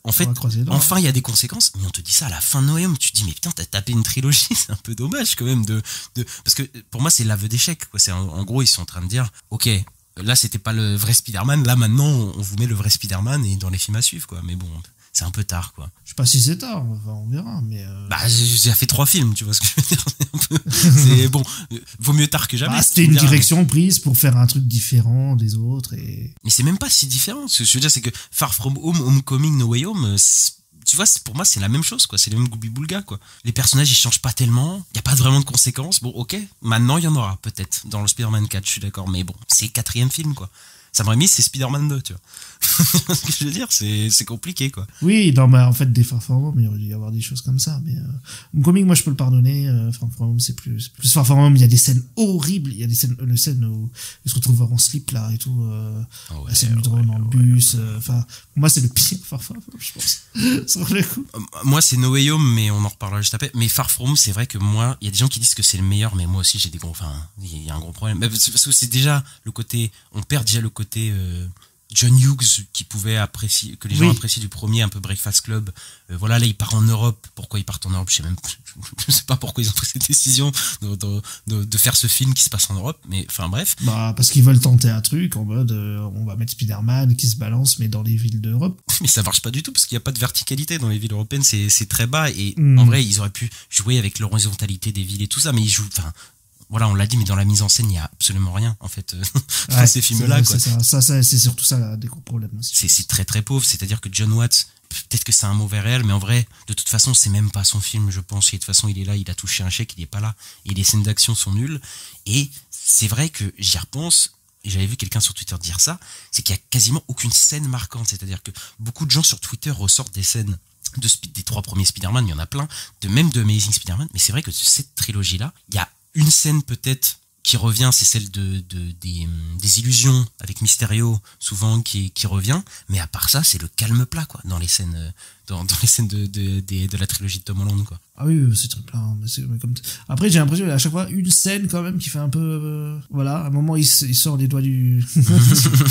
En fait, enfin, il y a des conséquences. Mais on te dit ça à la fin de No Way Home. Tu te dis, mais putain, t'as tapé une trilogie. C'est un peu dommage, quand même, parce que, pour moi, c'est l'aveu d'échec, quoi. C'est, en gros, ils sont en train de dire, ok, là c'était pas le vrai Spider-Man, là maintenant on vous met le vrai Spider-Man et dans les films à suivre, quoi. Mais bon, c'est un peu tard, quoi. Je sais pas si c'est tard, on verra, mais j'ai fait 3 films, tu vois ce que je veux dire. C'est bon, vaut mieux tard que jamais. C'était une direction prise pour faire un truc différent des autres et... Mais c'est même pas si différent. Ce que je veux dire, c'est que Far From Home, Homecoming, No Way Home, tu vois, pour moi, c'est la même chose, quoi. C'est les mêmes goubi-boulga, quoi. Les personnages, ils changent pas tellement. Il y a pas vraiment de conséquences. Bon, ok. Maintenant, il y en aura, peut-être. Dans le Spider-Man 4, je suis d'accord. Mais bon, c'est le 4e film, quoi. Ça m'aurait mis, c'est Spider-Man 2, tu vois. Ce que je veux dire, c'est compliqué, quoi. Oui, non, mais en fait, des Far From Home, il aurait dû y avoir des choses comme ça, mais Homecoming, moi, je peux le pardonner. Far From Home, c'est plus Far From Home, il y a des scènes horribles. Il y a des scènes, où il se retrouve en slip, là, et tout, la scène du drone dans le bus, pour moi, c'est le pire Far From Home, je pense. Sur le coup. Moi, c'est No Way Home, mais on en reparlera juste après. Mais Far From Home, c'est vrai que moi, il y a des gens qui disent que c'est le meilleur, mais moi aussi, j'ai des gros, il y a un gros problème. Parce que c'est déjà le côté, on perd déjà le côté, John Hughes qui pouvait apprécier, que les gens apprécient du premier, un peu Breakfast Club. Voilà, là il part en Europe. Pourquoi ils partent en Europe, je sais pas pourquoi ils ont pris cette décision de faire ce film qui se passe en Europe, mais enfin bref. Parce qu'ils veulent tenter un truc en mode on va mettre Spider-Man qui se balance mais dans les villes d'Europe. Mais ça marche pas du tout parce qu'il y a pas de verticalité dans les villes européennes, c'est très bas et en vrai ils auraient pu jouer avec l'horizontalité des villes et tout ça, mais ils jouent, voilà, on l'a dit, mais dans la mise en scène, il y a absolument rien, en fait, dans ces films-là, quoi. Ça, c'est surtout ça, des gros problèmes aussi. C'est très très pauvre, c'est-à-dire que John Watts, peut-être que c'est un mauvais réel, mais en vrai, de toute façon, c'est même pas son film, je pense, et de toute façon, il est là, il a touché un chèque, il est pas là, et les scènes d'action sont nulles, et c'est vrai que j'y repense, et j'avais vu quelqu'un sur Twitter dire ça, c'est qu'il y a quasiment aucune scène marquante, c'est-à-dire que beaucoup de gens sur Twitter ressortent des scènes des 3 premiers Spider-Man, il y en a plein, même de Amazing Spider-Man, mais c'est vrai que cette trilogie-là, il y a une scène peut-être qui revient, c'est celle des illusions avec Mysterio souvent qui revient, mais à part ça c'est le calme plat, quoi, dans les scènes dans les scènes de la trilogie de Tom Holland, quoi. Ah oui, c'est très plat, mais comme après j'ai l'impression à chaque fois une scène quand même qui fait un peu voilà, à un moment il sort les doigts du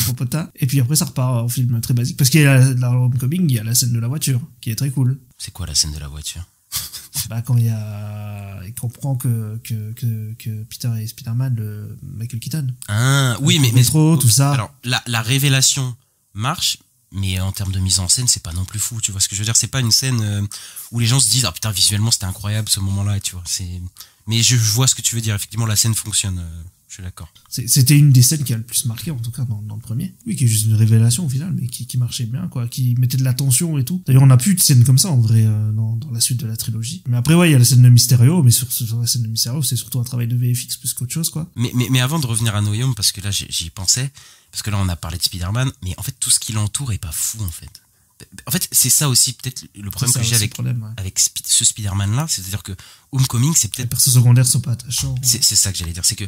popotin et puis après ça repart en film très basique parce qu'il y a dans Homecoming, il y a la scène de la voiture qui est très cool. C'est quoi la scène de la voiture? Quand il comprend que Peter est Spider-Man, Michael Keaton. Ah oui, mais métro, tout ça. Alors la révélation marche, mais en termes de mise en scène, c'est pas non plus fou, tu vois ce que je veux dire. C'est pas une scène où les gens se disent putain, visuellement c'était incroyable ce moment-là, tu vois. Mais je vois ce que tu veux dire. Effectivement, la scène fonctionne. Je suis d'accord.
C'était une des scènes qui a le plus marqué, en tout cas dans le premier. Oui, qui est juste une révélation au final, mais qui marchait bien, quoi, qui mettait de la tension et tout. D'ailleurs, on n'a plus de scènes comme ça en vrai dans la suite de la trilogie. Mais après, ouais, il y a la scène de Mysterio, mais sur la scène de Mysterio, c'est surtout un travail de VFX plus qu'autre chose, quoi.
Mais avant de revenir à No Way Home, parce que là j'y pensais, parce que là on a parlé de Spider-Man, mais en fait tout ce qui l'entoure est pas fou en fait. En fait, c'est ça aussi peut-être le problème que j'ai avec ce Spider-Man là, c'est-à-dire que Homecoming c'est peut-être...
Les persos secondaires sont pas attachants.
C'est ça que j'allais dire, c'est que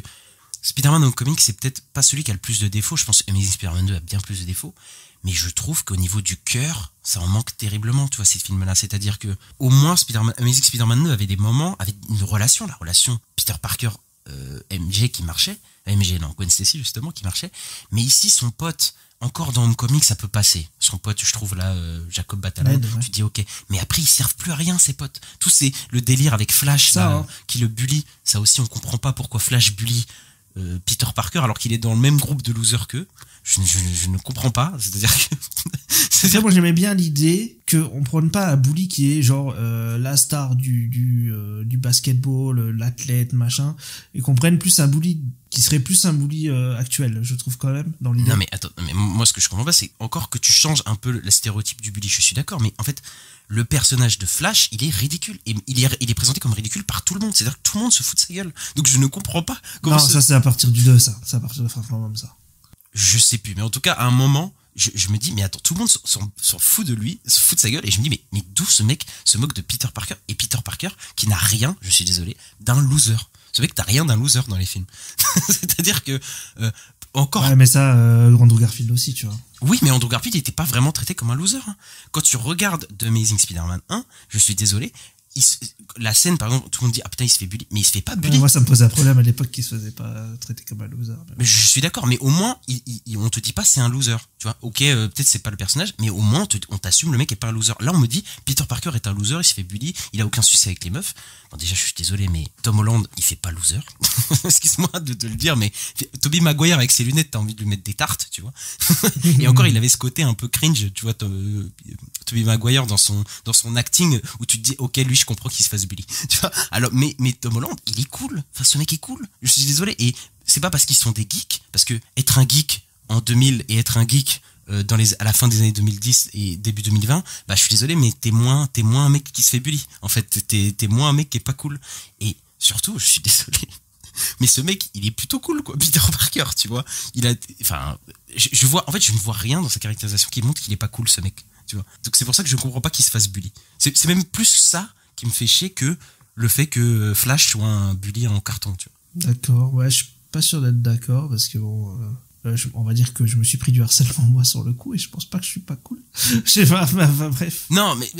Spider-Man Homecoming c'est peut-être pas celui qui a le plus de défauts, je pense que Amazing Spider-Man 2 a bien plus de défauts, mais je trouve qu'au niveau du cœur, ça en manque terriblement, tu vois, ces films-là. C'est-à-dire que au moins Amazing Spider-Man 2 avait des moments, avait une relation, la relation Peter Parker MJ qui marchait, Gwen Stacy justement qui marchait, mais ici son pote, encore dans Homecoming ça peut passer, son pote je trouve là, Jacob Batalon, tu dis ok, mais après ils servent plus à rien ces potes, tout c'est le délire avec Flash ça, là, qui le bully, ça aussi on comprend pas pourquoi Flash bully Peter Parker alors qu'il est dans le même groupe de losers qu'eux. Je ne comprends pas, c'est-à-dire que
moi j'aimais bien l'idée qu'on prenne pas un bully qui est genre la star du basketball, l'athlète machin, et qu'on prenne plus un bully qui serait plus un bully actuel, je trouve quand même dans l'idée.
Non mais attends, mais moi ce que je comprends pas c'est encore que tu changes un peu le stéréotype du bully, je suis d'accord, mais en fait le personnage de Flash, il est ridicule. Et il est présenté comme ridicule par tout le monde. C'est-à-dire que tout le monde se fout de sa gueule. Donc je ne comprends pas comment...
Non, ça c'est à partir du 2, ça. C'est à partir de Far From Home, ça.
Je sais plus. Mais en tout cas, à un moment, je me dis, mais attends, tout le monde s'en fout de lui, se fout de sa gueule. Et je me dis, mais d'où ce mec se moque de Peter Parker? Et Peter Parker, qui n'a rien, je suis désolé, d'un loser. Ce mec, t'as rien d'un loser dans les films. C'est-à-dire que... encore...
Ouais, mais ça, Andrew Garfield aussi, tu vois.
Oui, mais Andrew Garfield n'était pas vraiment traité comme un loser. Hein. Quand tu regardes The Amazing Spider-Man 1, je suis désolé, la scène, par exemple, tout le monde dit « Ah putain, il se fait bully », mais il se fait pas bully.
Moi, ça me posait un problème à l'époque qu'il se faisait pas traiter comme un loser.
Mais je suis d'accord, mais au moins, on te dit pas c'est un loser. Tu vois, ok, peut-être c'est pas le personnage, mais au moins, on t'assume le mec est pas un loser. Là, on me dit Peter Parker est un loser, il se fait bully, il a aucun souci avec les meufs. Bon, déjà, je suis désolé, mais Tom Holland, il fait pas loser. Excuse-moi de le dire, mais Tobey Maguire avec ses lunettes, t'as envie de lui mettre des tartes, tu vois. Et encore, il avait ce côté un peu cringe, tu vois, Tobey Maguire dans son acting, où tu te dis, ok, lui, je comprends qu'il se fasse bully. Tu vois, alors, mais Tom Holland, il est cool. Enfin, ce mec est cool. Je suis désolé. Et c'est pas parce qu'ils sont des geeks, parce que être un geek en 2000 et être un geek à la fin des années 2010 et début 2020, bah, je suis désolé, mais t'es moins un mec qui se fait bully. En fait, t'es moins un mec qui est pas cool. Et surtout, je suis désolé, mais ce mec, il est plutôt cool, quoi. Peter Parker, tu vois. Je ne vois rien dans sa caractérisation qui montre qu'il est pas cool, ce mec. Tu vois. Donc c'est pour ça que je comprends pas qu'il se fasse bully. C'est même plus ça qui me fait chier que le fait que Flash soit un bully en carton, tu vois.
D'accord, ouais, je suis pas sûr d'être d'accord parce que bon, on va dire que je me suis pris du harcèlement moi sur le coup et je pense pas que je suis pas cool. Je sais pas, bref.
Non, mais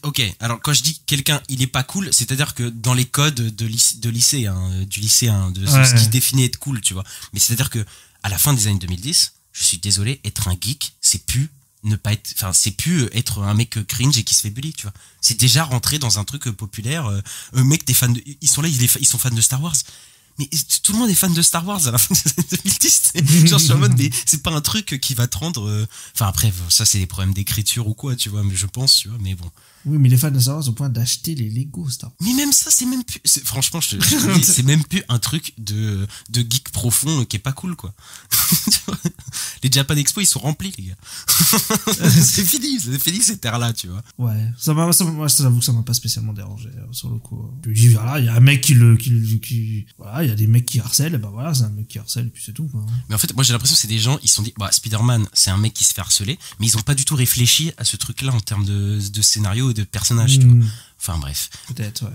ok. Alors quand je dis quelqu'un il est pas cool, c'est-à-dire que dans les codes du lycée, ce qui définit être cool, tu vois. Mais c'est-à-dire que à la fin des années 2010, je suis désolé, être un geek, c'est plus être un mec cringe et qui se fait bully, tu vois. C'est déjà rentré dans un truc populaire. Mec, t'es fan ils sont fans de Star Wars. Mais tout le monde est fan de Star Wars à la fin des années 2010. Genre, je suis en mode, mais c'est pas un truc qui va te rendre... Enfin, après, ça, c'est des problèmes d'écriture ou quoi, tu vois, mais je pense, tu vois, mais bon.
Oui, mais les fans de Star Wars au point d'acheter les Lego Star Wars.
Mais même ça, c'est même plus... Franchement, je te dis, c'est même plus un truc de geek profond qui est pas cool, quoi. Les Japan Expo, ils sont remplis, les gars. c'est fini cette ère-là, tu vois.
Ouais, moi, j'avoue que ça m'a pas spécialement dérangé, sur le coup. Je dis, voilà, il y a un mec voilà, il y a des mecs qui harcèlent, et ben voilà, c'est un mec qui harcèle, et puis c'est tout, quoi.
Mais en fait, moi, j'ai l'impression que c'est des gens, ils se sont dit, bah, Spider-Man, c'est un mec qui se fait harceler, mais ils ont pas du tout réfléchi à ce truc-là en termes de scénario et de personnage, tu vois. Enfin, bref.
Peut-être, ouais.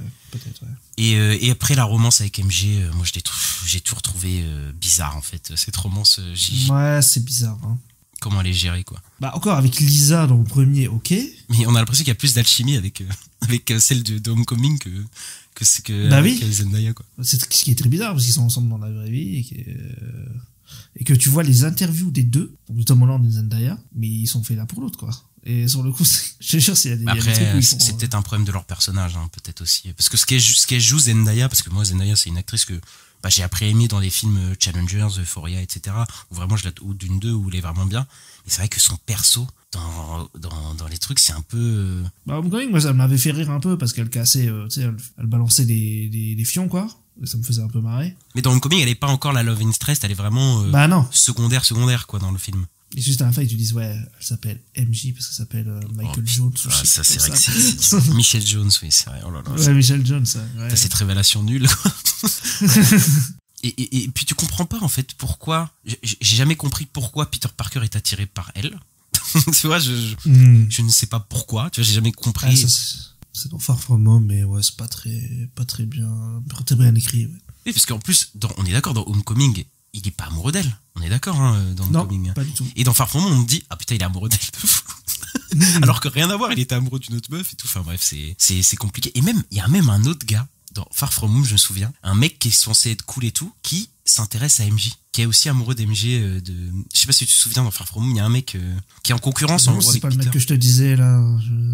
Et après la romance avec MG, moi j'ai tout retrouvé bizarre en fait. Cette romance,
ouais, c'est bizarre. Hein.
Comment elle est gérée, quoi.
Bah encore avec Lisa dans le premier, ok.
Mais on a l'impression qu'il y a plus d'alchimie avec celle de Homecoming que
bah
avec
oui.
Zendaya, quoi.
C'est ce qui est très bizarre parce qu'ils sont ensemble dans la vraie vie et que tu vois les interviews des deux, de Tom Holland et Zendaya, mais ils sont faits l'un pour l'autre, quoi. Et sur le coup, je te jure, s'il y a des
après,
trucs
c'est peut-être un problème de leur personnage, hein, peut-être aussi. Parce que ce qu'elle joue Zendaya, parce que moi Zendaya c'est une actrice que j'ai après aimé dans les films Challengers, Euphoria, etc. Où vraiment ou Dune 2 où elle est vraiment bien. Mais c'est vrai que son perso dans les trucs, c'est un peu...
Bah, Homecoming, moi ça m'avait fait rire un peu parce qu'elle cassait, tu sais, elle balançait des fions, quoi. Et ça me faisait un peu marrer.
Mais dans Homecoming, elle est pas encore la love interest, elle est vraiment
Bah non.
secondaire quoi dans le film.
Et juste à la fin, ils te disent, ouais, elle s'appelle MJ parce qu'elle s'appelle Michael Jones. Ou
Ah,
je sais
ça
plus
c'est vrai
comme
que c'est Michel Jones, oui, c'est vrai. Oh là là,
Ouais, Michel Jones, ouais.
t'as cette révélation nulle. Quoi. et puis tu comprends pas en fait pourquoi. J'ai jamais compris pourquoi Peter Parker est attiré par elle. Tu vois, je ne sais pas pourquoi. Tu vois, j'ai jamais compris.
Ah, ça, c'est dans Far From Home, mais ouais, c'est pas très bien écrit. Ouais.
Oui, parce qu'en plus, on est d'accord, dans Homecoming, il est pas amoureux d'elle. On est d'accord, dans
Non,
Homecoming.
pas du tout.
Et dans Far From Home, on me dit, ah putain, il est amoureux d'elle. Alors que rien à voir, il était amoureux d'une autre meuf et tout. Enfin bref, c'est compliqué. Et même, il y a même un autre gars, dans Far From Home, je me souviens, un mec qui est censé être cool et tout, qui s'intéresse à MJ, qui est aussi amoureux d'MJ. Je sais pas si tu te souviens, dans Far From Home, il y a un mec qui est en concurrence en
Non,
gros
c'est
avec
pas le
Peter.
mec que je te disais, là.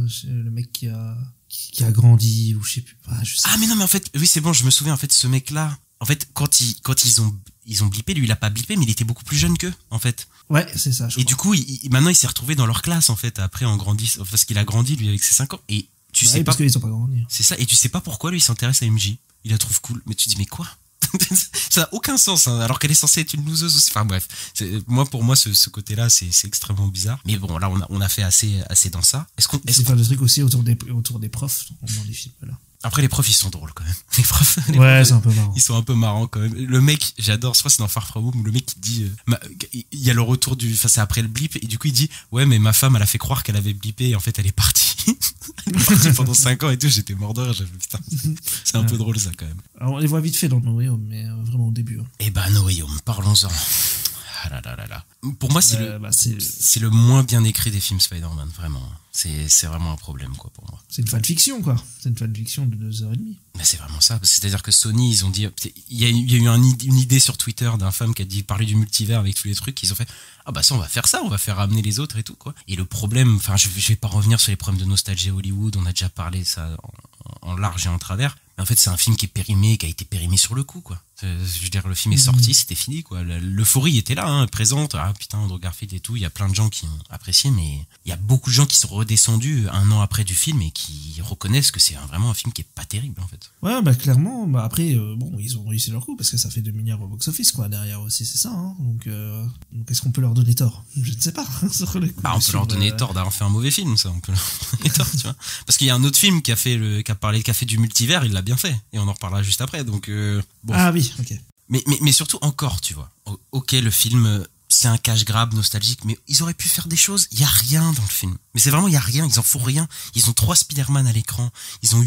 C'est le mec qui a grandi, ou je sais plus. Ah, je sais
Ah mais non, mais en fait, oui c'est bon, je me souviens, en fait, ce mec-là, en fait, quand ils ont blippé, lui il a pas blippé, mais il était beaucoup plus jeune qu'eux, en fait.
Ouais, c'est ça, je crois.
Et du coup, maintenant il s'est retrouvé dans leur classe, en fait, après en grandissant, parce qu'il a grandi lui avec ses 5 ans. Et tu
Bah
sais
oui,
pas.
parce qu'ils sont pas grandi.
C'est ça, et tu sais pas pourquoi lui il s'intéresse à MJ. Il la trouve cool, mais tu te dis mais quoi? Ça n'a aucun sens, hein, alors qu'elle est censée être une loseuse aussi. Enfin bref, pour moi ce côté-là c'est extrêmement bizarre. Mais bon, là on a fait assez dans ça.
C'est faire des trucs aussi autour des profs dans les films là.
Après les profs ils sont drôles quand même. Les profs,
Ouais, c'est un peu marrant.
ils sont un peu marrants quand même. Le mec, j'adore, je crois que c'est dans Far From Home où le mec il dit, il y a le retour enfin c'est après le blip et du coup il dit ouais mais ma femme elle a fait croire qu'elle avait blippé et en fait elle est partie. Elle est partie pendant 5 ans et tout, j'étais mort de rire, j'avais putain, c'est un peu drôle ça quand même.
Alors on les voit vite fait dans No Way Home, mais vraiment au début. Hein.
Eh ben No Way Home, parlons-en. Ah là là là là. Pour moi c'est
c'est
le moins bien écrit des films Spider-Man, vraiment. C'est vraiment un problème quoi pour moi.
C'est une fanfiction quoi. C'est une fanfiction de 2h30.
Mais c'est vraiment ça, c'est-à-dire que Sony, ils ont dit, il y a eu une idée sur Twitter d'un femme qui a dit parler du multivers avec tous les trucs, ils ont fait ah bah ça on va faire ça, on va faire ramener les autres et tout quoi. Et le problème, enfin je vais pas revenir sur les problèmes de nostalgie Hollywood, on a déjà parlé ça en large et en travers. Mais en fait c'est un film qui est périmé, qui a été périmé sur le coup quoi. Je veux dire, le film est sorti, c'était fini quoi. L'euphorie était là, présente. Ah putain, Andrew Garfield et tout. Il y a plein de gens qui ont apprécié, mais il y a beaucoup de gens qui sont redescendus un an après du film et qui reconnaissent que c'est vraiment un film qui est pas terrible en fait.
Ouais, bah clairement. Bah après, bon, ils ont réussi leur coup parce que ça fait 2 milliards au box-office quoi derrière aussi, c'est ça. Hein. Donc est-ce qu'on peut leur donner tort? Je ne sais pas. Sur le coup,
on peut leur donner tort d'avoir fait un mauvais film, ça. On peut leur donner tort, tu vois. Parce qu'il y a un autre film qui a fait du multivers, il l'a bien fait et on en reparlera juste après. Donc bon.
Ah oui, ok.
Mais surtout encore, tu vois. Ok, le film, c'est un cash grab nostalgique, mais ils auraient pu faire des choses. Il y a rien dans le film. Mais c'est vraiment, il y a rien. Ils en font rien. Ils ont 3 Spider-Man à l'écran. Ils ont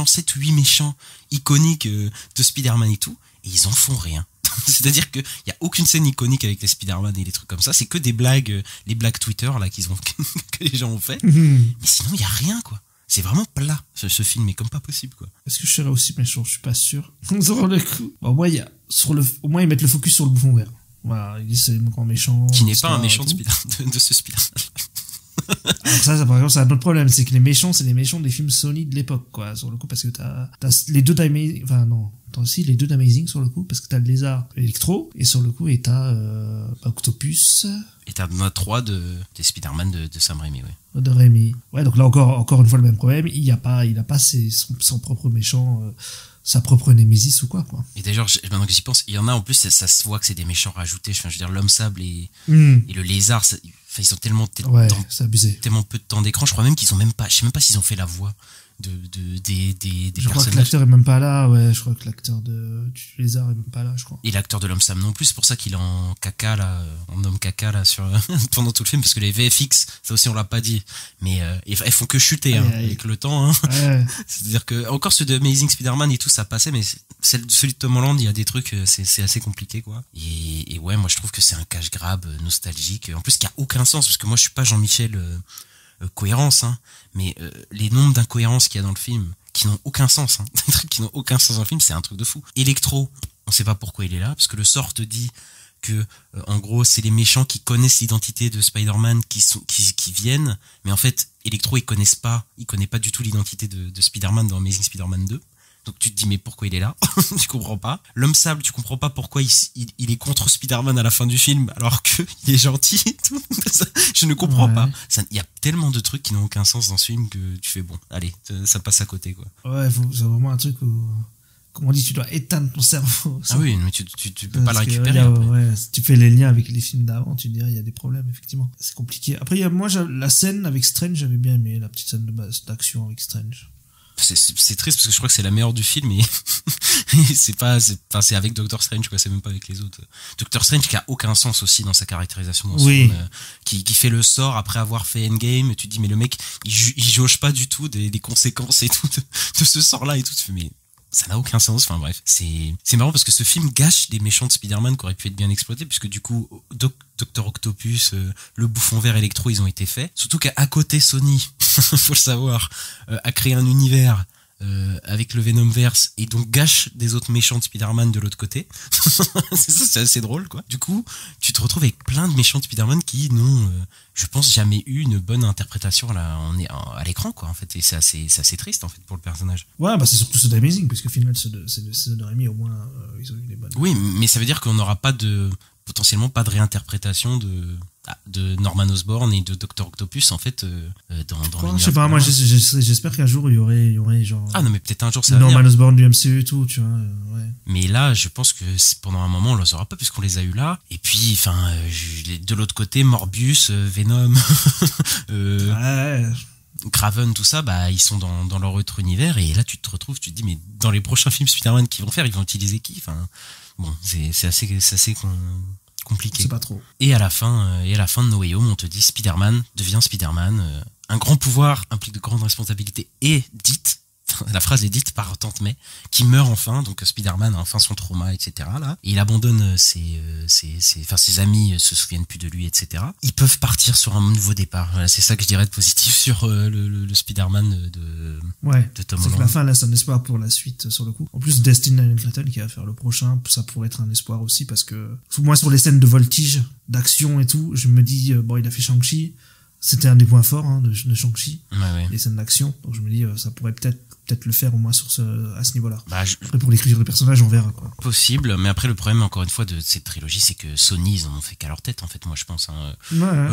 7 ou 8 méchants iconiques de Spider-Man et tout. Et ils en font rien. C'est-à-dire qu'il n'y a aucune scène iconique avec les Spider-Man et les trucs comme ça. C'est que des blagues, les blagues Twitter, là, que les gens ont fait. Mais sinon, il n'y a rien, quoi. C'est vraiment plat, ce film est comme pas possible, quoi.
Est-ce que je serais aussi méchant? Je suis pas sûr. Sur le coup. Bon, au moins, ils mettent le focus sur le bouffon vert. Voilà, ils disent c'est le grand méchant.
Qui n'est pas un méchant de ce Spider-Man.
Alors ça, par exemple, c'est un autre problème. C'est que les méchants, c'est les méchants des films Sony de l'époque, quoi. Sur le coup, parce que t'as les deux d'Amazing, enfin non, t'as aussi les deux d'Amazing sur le coup, parce que t'as le lézard Electro, et sur le coup, et t'as Octopus.
Et t'as 3 des Spider-Man de Sam Raimi, oui.
De Raimi. Ouais, donc là encore une fois le même problème. Il a pas son propre méchant, sa propre Némésis ou quoi.
Et d'ailleurs, maintenant que j'y pense, il y en a en plus, ça se voit que c'est des méchants rajoutés. Je veux dire, l'homme sable et le lézard, ils ont tellement
c'est abusé.
Tellement peu de temps d'écran. Je crois même qu'ils ont même pas, je sais même pas s'ils ont fait la voix des
je
personnages.
crois que l'acteur est même pas là, ouais, je crois que l'acteur du lézard est même pas là, je crois.
Et l'acteur de l'homme Sam non plus, c'est pour ça qu'il est en caca là, en homme caca là sur pendant tout le film, parce que les VFX, ça aussi on l'a pas dit, mais elles font que chuter avec le temps. Hein. Ouais. C'est-à-dire que encore ceux de Amazing Spider-Man et tout ça passait, mais celui de Tom Holland, il y a des trucs, c'est assez compliqué quoi. Et ouais, moi je trouve que c'est un cash grab nostalgique, en plus qui a aucun sens, parce que moi je suis pas Jean-Michel cohérence, hein, mais les nombres d'incohérences qu'il y a dans le film qui n'ont aucun sens, hein, des trucs qui n'ont aucun sens dans le film, c'est un truc de fou. Electro, on sait pas pourquoi il est là, parce que le sort te dit que en gros c'est les méchants qui connaissent l'identité de Spider-Man qui viennent, mais en fait Electro il connaît pas du tout l'identité de Spider-Man dans Amazing Spider-Man 2. Donc tu te dis mais pourquoi il est là? Tu comprends pas. L'homme sable, tu comprends pas pourquoi il est contre Spider-Man à la fin du film alors que il est gentil et tout. Je ne comprends pas. Il y a tellement de trucs qui n'ont aucun sens dans ce film que tu fais bon, allez, ça passe à côté quoi.
Ouais, c'est vraiment un truc où comment on dit, tu dois éteindre ton cerveau.
Ah oui, mais tu peux pas le
Parce que,
récupérer.
si tu fais les liens avec les films d'avant, tu dirais, il y a des problèmes, effectivement. C'est compliqué. Après, la scène avec Strange, j'avais bien aimé, la petite scène d'action avec Strange.
C'est triste parce que je crois que c'est la meilleure du film et c'est avec Doctor Strange quoi, c'est même pas avec les autres. Doctor Strange qui a aucun sens aussi dans sa caractérisation dans ce film, qui fait le sort après avoir fait Endgame, et tu te dis mais le mec il jauge pas du tout des conséquences et tout de ce sort là et tout, tu fais mais ça n'a aucun sens, enfin bref. C'est marrant parce que ce film gâche des méchants de Spider-Man qui auraient pu être bien exploités, puisque du coup Dr Octopus, le bouffon vert Electro, ils ont été faits. Surtout qu'à côté Sony, faut le savoir, a créé un univers avec le Venomverse et donc gâche des autres méchants de Spider-Man de l'autre côté. C'est assez drôle quoi. Du coup, tu te retrouves avec plein de méchants de Spider-Man qui n'ont, je pense, jamais eu une bonne interprétation à l'écran quoi en fait, et c'est assez triste en fait pour le personnage.
Ouais, bah c'est surtout ceux d'Amazing, puisque finalement ceux de Raimi au moins ils ont eu des bonnes.
Oui, mais ça veut dire qu'on n'aura potentiellement pas de réinterprétation de Norman Osborn et de Dr Octopus en fait dans
je sais pas, moi j'espère qu'un jour il y aurait genre
non mais peut-être un jour ça va
Norman
venir.
Osborn du MCU et tout, tu vois, ouais.
Mais là je pense que pendant un moment on les aura pas puisqu'on les a eu là, et puis enfin de l'autre côté Morbius, Venom Kraven, tout ça, bah ils sont dans leur autre univers, et là tu te retrouves, tu te dis mais dans les prochains films Spider-Man qu'ils vont faire, ils vont utiliser qui, enfin bon, c'est assez compliqué.
C'est pas trop.
Et à la fin de No Way Home, on te dit Spider-Man devient Spider-Man. Un grand pouvoir implique de grandes responsabilités, et dite, la phrase est dite par Tante May, qui meurt enfin, donc Spider-Man a enfin son trauma, etc. Là, et il abandonne ses amis se souviennent plus de lui, etc. Ils peuvent partir sur un nouveau départ. Voilà, c'est ça que je dirais de positif sur le Spider-Man de Tom Holland.
C'est que la fin laisse un espoir pour la suite sur le coup. En plus, Destin Allen Clayton qui va faire le prochain, ça pourrait être un espoir aussi, parce que moi sur les scènes de voltige, d'action et tout, je me dis il a fait Shang-Chi, c'était un des points forts de Shang-Chi, les scènes d'action, donc je me dis ça pourrait peut-être le faire au moins à ce niveau-là. Après pour l'écriture des personnages on verra quoi.
Possible, mais après le problème encore une fois de cette trilogie, c'est que Sony ils en ont fait qu'à leur tête en fait, moi je pense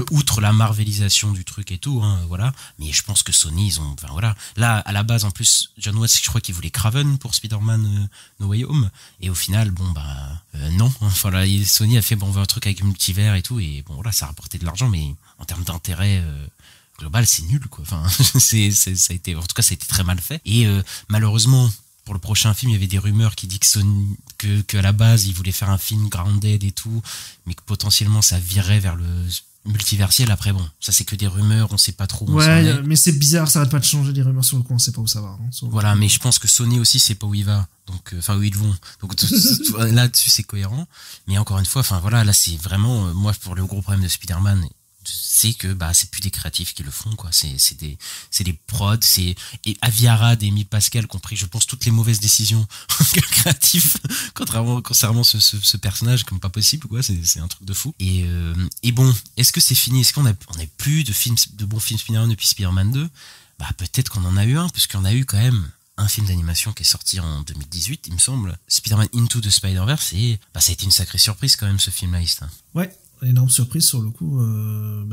outre la marvelisation du truc et tout voilà, mais je pense que Sony ils ont là à la base en plus John Watts je crois qu'il voulait Kraven pour Spider-Man No Way Home, et au final non, enfin là Sony a fait on veut un truc avec multivers et tout, et bon là ça a rapporté de l'argent, mais en termes d'intérêt global c'est nul quoi, enfin ça a été, en tout cas ça a été très mal fait, et malheureusement pour le prochain film il y avait des rumeurs qui disent que Sony que à la base ils voulaient faire un film grounded et tout, mais que potentiellement ça virait vers le multiversiel. Après bon, ça c'est que des rumeurs, on sait pas trop où on s'en est.
Mais c'est bizarre, ça arrête pas de changer les rumeurs sur le coup, on sait pas où ça va
voilà, mais je pense que Sony aussi sait pas où il va, donc enfin où ils vont, donc là-dessus c'est cohérent, mais encore une fois enfin voilà, là c'est vraiment moi pour le gros problème de Spider-Man, c'est que c'est plus des créatifs qui le font quoi, c'est des prods, et Avi Arad et Amy Pascal qui ont pris je pense toutes les mauvaises décisions créatives concernant ce personnage, comme pas possible quoi, c'est un truc de fou, et bon, est-ce que c'est fini, est-ce qu'on a plus de bons films Spider-Man depuis Spider-Man 2? Peut-être qu'on en a eu un, puisqu'on a eu quand même un film d'animation qui est sorti en 2018 il me semble, Spider-Man Into the Spider-Verse, et ça a été une sacrée surprise quand même ce film là.
Ouais, énorme surprise sur le coup,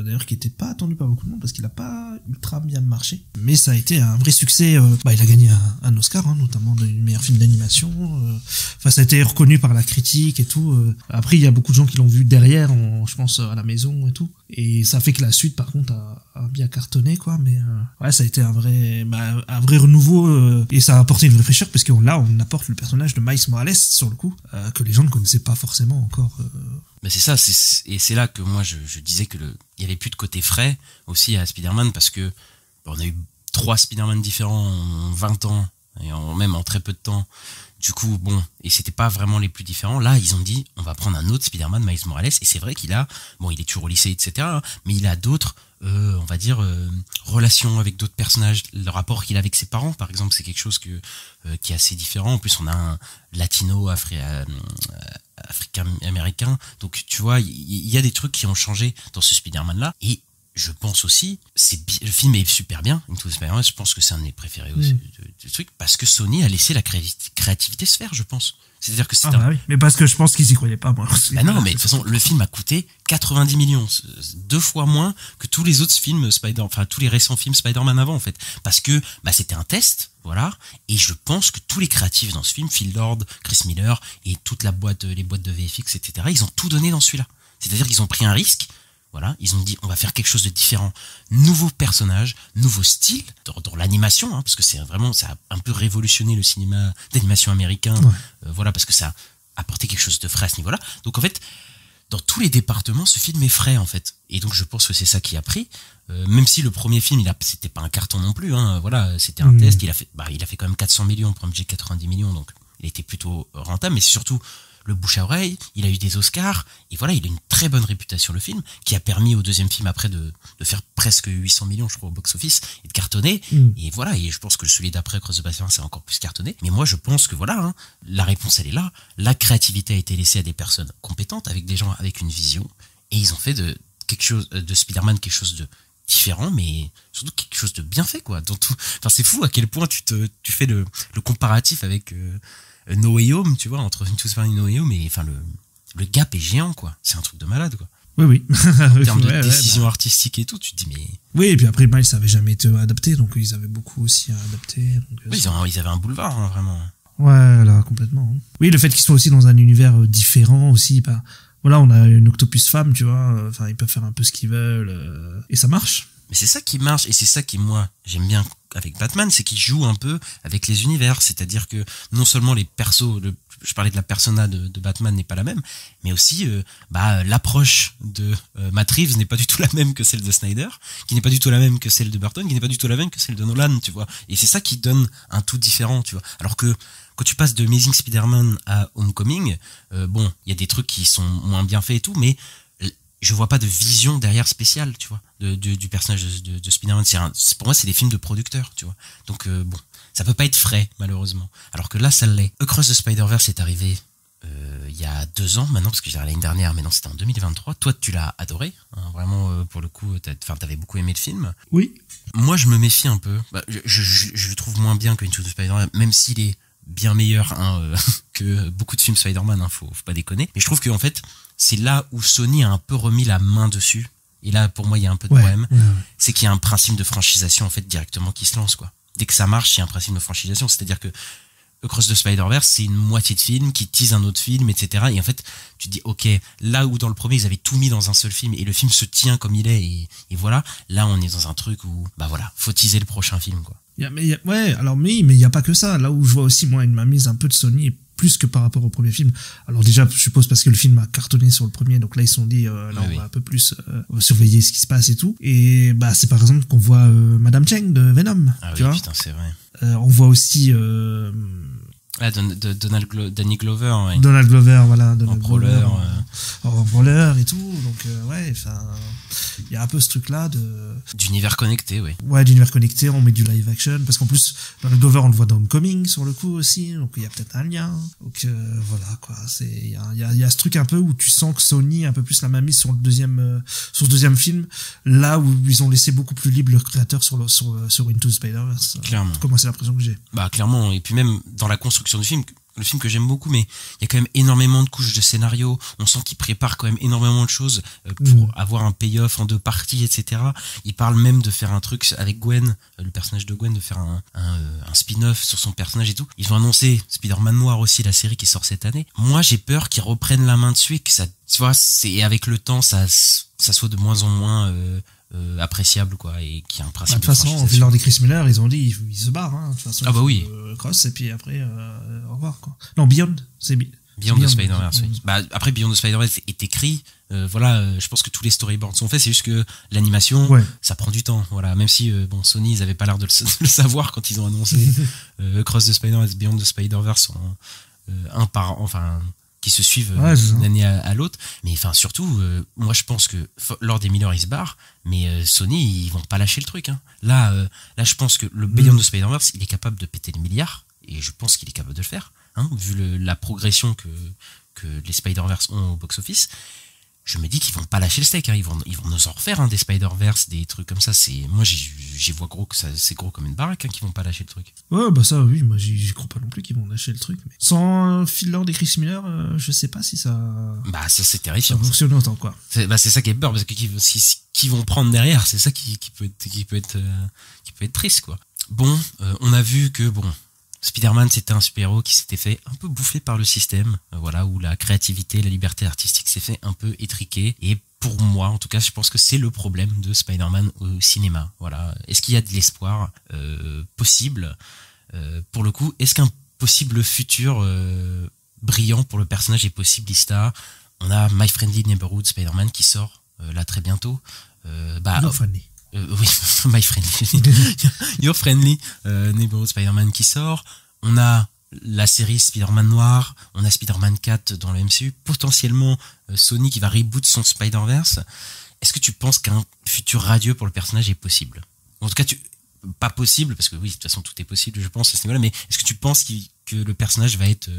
d'ailleurs qui était pas attendu par beaucoup de monde parce qu'il a pas ultra bien marché, mais ça a été un vrai succès. Il a gagné un Oscar notamment du meilleur film d'animation, ça a été reconnu par la critique et tout. Après il y a beaucoup de gens qui l'ont vu derrière, je pense à la maison et tout, et ça fait que la suite par contre a bien cartonné quoi, mais ça a été un vrai renouveau, et ça a apporté une vraie fraîcheur, parce qu'on apporte le personnage de Miles Morales sur le coup, que les gens ne connaissaient pas forcément encore.
Mais c'est ça, et c'est là que moi je disais que il y avait plus de côté frais aussi à Spider-Man, parce que on a eu 3 Spider-Man différents en 20 ans, et même en très peu de temps. Du coup, bon, et c'était pas vraiment les plus différents. Là, ils ont dit, on va prendre un autre Spider-Man, Miles Morales, et c'est vrai qu'il a, il est toujours au lycée, etc., mais il a d'autres, on va dire, relations avec d'autres personnages. Le rapport qu'il a avec ses parents, par exemple, c'est quelque chose qui est assez différent. En plus, on a un latino africain-américain. Donc, tu vois, il y a des trucs qui ont changé dans ce Spider-Man-là, et je pense aussi, le film est super bien, Into the Spider-Verse, je pense que c'est un de mes préférés aussi du truc, parce que Sony a laissé la créativité se faire, je pense. C'est-à-dire que c'est
bah oui, mais parce que je pense qu'ils y croyaient pas, moi.
Bah non, mais de toute façon, le film a coûté 90 millions, 2 fois moins que tous les autres films tous les récents films Spider-Man avant, en fait. Parce que, bah, c'était un test, voilà, et je pense que tous les créatifs dans ce film, Phil Lord, Chris Miller, et toute les boîtes de VFX, etc., ils ont tout donné dans celui-là. C'est-à-dire qu'ils ont pris un risque, voilà, ils ont dit on va faire quelque chose de différent, nouveau personnage, nouveau style dans l'animation, hein, parce que ça a un peu révolutionné le cinéma d'animation américain, voilà, parce que ça a apporté quelque chose de frais à ce niveau-là. Donc en fait, dans tous les départements, ce film est frais en fait, et donc je pense que c'est ça qui a pris. Même si le premier film, c'était pas un carton non plus, hein, voilà, c'était un test, il a fait quand même 400 millions pour un budget de 90 millions, donc il était plutôt rentable, mais c'est surtout le bouche à oreille, il a eu des Oscars, et voilà, il a une très bonne réputation, le film, qui a permis au deuxième film après de faire presque 800 millions, je crois, au box-office, et de cartonner, et voilà, et je pense que celui d'après, Cross the Spider-Verse, c'est encore plus cartonné, mais moi je pense que voilà, hein, la réponse elle est là, la créativité a été laissée à des personnes compétentes, avec des gens avec une vision, et ils ont fait de Spider-Man quelque chose de différent, mais surtout quelque chose de bien fait, quoi, dans tout. Enfin, c'est fou à quel point tu fais le comparatif avec No Way Home, tu vois, entre Into the Spider-Man et No Way Home, mais enfin le gap est géant, quoi. C'est un truc de malade, quoi.
Oui.
En termes de décision artistique et tout, tu te dis, mais...
Oui, et puis après, Miles avait jamais été adapté, donc ils avaient beaucoup aussi à adapter. Donc,
oui, ils avaient un boulevard, hein, vraiment.
Ouais, là, complètement. Oui, le fait qu'ils soient aussi dans un univers différent aussi, bah, voilà, on a une Octopus femme, tu vois, enfin, ils peuvent faire un peu ce qu'ils veulent, et ça marche.
Mais c'est ça qui marche, et c'est ça qui, moi, j'aime bien avec Batman, c'est qu'il joue un peu avec les univers, c'est-à-dire que non seulement les persos, je parlais de la persona de Batman n'est pas la même, mais aussi l'approche de Matt Reeves n'est pas du tout la même que celle de Snyder, qui n'est pas du tout la même que celle de Burton, qui n'est pas du tout la même que celle de Nolan, tu vois. Et c'est ça qui donne un tout différent, tu vois. Alors que quand tu passes de Amazing Spider-Man à Homecoming, il y a des trucs qui sont moins bien faits et tout, mais je vois pas de vision derrière spéciale, tu vois, du personnage de Spider-Man. Pour moi, c'est des films de producteurs, tu vois. Donc, ça peut pas être frais, malheureusement. Alors que là, ça l'est. Across the Spider-Verse est arrivé il y a 2 ans maintenant, parce que j'ai l'année dernière, mais non, c'était en 2023. Toi, tu l'as adoré, hein, vraiment, pour le coup, t'avais beaucoup aimé le film.
Oui.
Moi, je me méfie un peu. Je le trouve moins bien que Into the Spider-Man, même s'il est bien meilleur que beaucoup de films Spider-Man, hein, faut pas déconner. Mais je trouve qu'en fait, c'est là où Sony a un peu remis la main dessus. Et là, pour moi, il y a un peu de problème. Ouais. C'est qu'il y a un principe de franchisation, en fait, directement qui se lance, quoi. Dès que ça marche, il y a un principe de franchisation. C'est-à-dire que Across the Spider-Verse, c'est une moitié de film qui tease un autre film, etc. Et en fait, tu te dis, ok, là où dans le premier, ils avaient tout mis dans un seul film et le film se tient comme il est, et voilà. Là, on est dans un truc où, faut teaser le prochain film, quoi.
Mais il n'y a pas que ça. Là où je vois aussi, moi, une mainmise un peu de Sony, plus que par rapport au premier film. Alors déjà, je suppose parce que le film a cartonné sur le premier, donc là ils se sont dit, on va un peu plus surveiller ce qui se passe et tout. Et c'est par exemple qu'on voit Madame Cheng de Venom.
Ah
tu
oui,
vois,
putain, c'est vrai.
On voit aussi...
Danny Glover, ouais.
Donald Glover, voilà.
Donald Glover.
En roller et tout. Donc, il y a un peu ce truc-là
d'univers connecté, oui.
Ouais, d'univers connecté, on met du live action. Parce qu'en plus, Donald Glover, on le voit dans Homecoming, sur le coup aussi. Donc, il y a peut-être un lien. Donc, voilà, quoi. Il y a ce truc un peu où tu sens que Sony a un peu plus la main mise sur ce deuxième film. Là où ils ont laissé beaucoup plus libre le créateur sur Into the Spider-Verse.
Clairement.
Comment c'est l'impression que j'ai.
Clairement. Et puis même, dans la construction du film, le film que j'aime beaucoup, mais il y a quand même énormément de couches de scénario. On sent qu'il prépare quand même énormément de choses pour avoir un payoff en 2 parties, etc. Il parle même de faire un truc avec Gwen, le personnage de Gwen, de faire un spin-off sur son personnage et tout. Ils ont annoncé Spider-Man Noir aussi, la série qui sort cette année. Moi, j'ai peur qu'ils reprennent la main dessus et que ça, tu vois, c'est avec le temps, ça soit de moins en moins appréciable, quoi, et qui a un principe
de façon, lors des Chris Miller, ils ont dit ils se barrent, hein, de toute façon.
Oui.
Cross, et puis après au revoir, quoi. Non, Beyond, c'est
Beyond the Spider-Verse, oui. Après Beyond the Spider-Verse est écrit, je pense que tous les storyboards sont faits, c'est juste que l'animation, ça prend du temps, voilà, même si Sony, ils avaient pas l'air de le savoir quand ils ont annoncé Cross the Spider-Verse, Beyond the Spider-Verse qui se suivent d'une année à l'autre, mais surtout moi je pense que Lord et Miller ils se barrent, mais Sony ils vont pas lâcher le truc, hein. Là je pense que le Beyond the Spider-Verse il est capable de péter les milliards, et je pense qu'il est capable de le faire, hein, vu la progression que les Spider-Verse ont au box-office. je me dis qu'ils vont pas lâcher le steak, hein. Ils vont nous en refaire, hein, des Spider-Verse, des trucs comme ça. Moi, j'y vois gros que ça, c'est gros comme une baraque, hein, qu'ils vont pas lâcher le truc.
Ouais, bah ça, oui, moi j'y crois pas non plus qu'ils vont lâcher le truc. Mais sans Phil Lord et Chris Miller, je sais pas si ça.
Bah, ça, c'est
Ça
terrifiant. Ça.
fonctionne autant, quoi.
C'est ça qui est peur, parce que qui vont prendre derrière, c'est ça qui peut être triste, quoi. Bon, on a vu que, Spider-Man, c'était un super-héros qui s'était fait un peu bouffer par le système, voilà, où la créativité, la liberté artistique s'est fait un peu étriquer. Et pour moi, en tout cas, je pense que c'est le problème de Spider-Man au cinéma. Voilà. Est-ce qu'il y a de l'espoir possible pour le coup, est-ce qu'un possible futur brillant pour le personnage est possible, Ista? On a My Friendly Neighborhood Spider-Man qui sort là très bientôt.
Funny.
Oui, My Friendly. Your Friendly Neighborhood Spider-Man qui sort. On a la série Spider-Man Noir. On a Spider-Man 4 dans le MCU. Potentiellement, Sony qui va reboot son Spider-Verse. Est-ce que tu penses qu'un futur radieux pour le personnage est possible? En tout cas, pas possible, parce que oui, de toute façon, tout est possible, je pense, à ce niveau-là, mais est-ce que tu penses que le personnage va être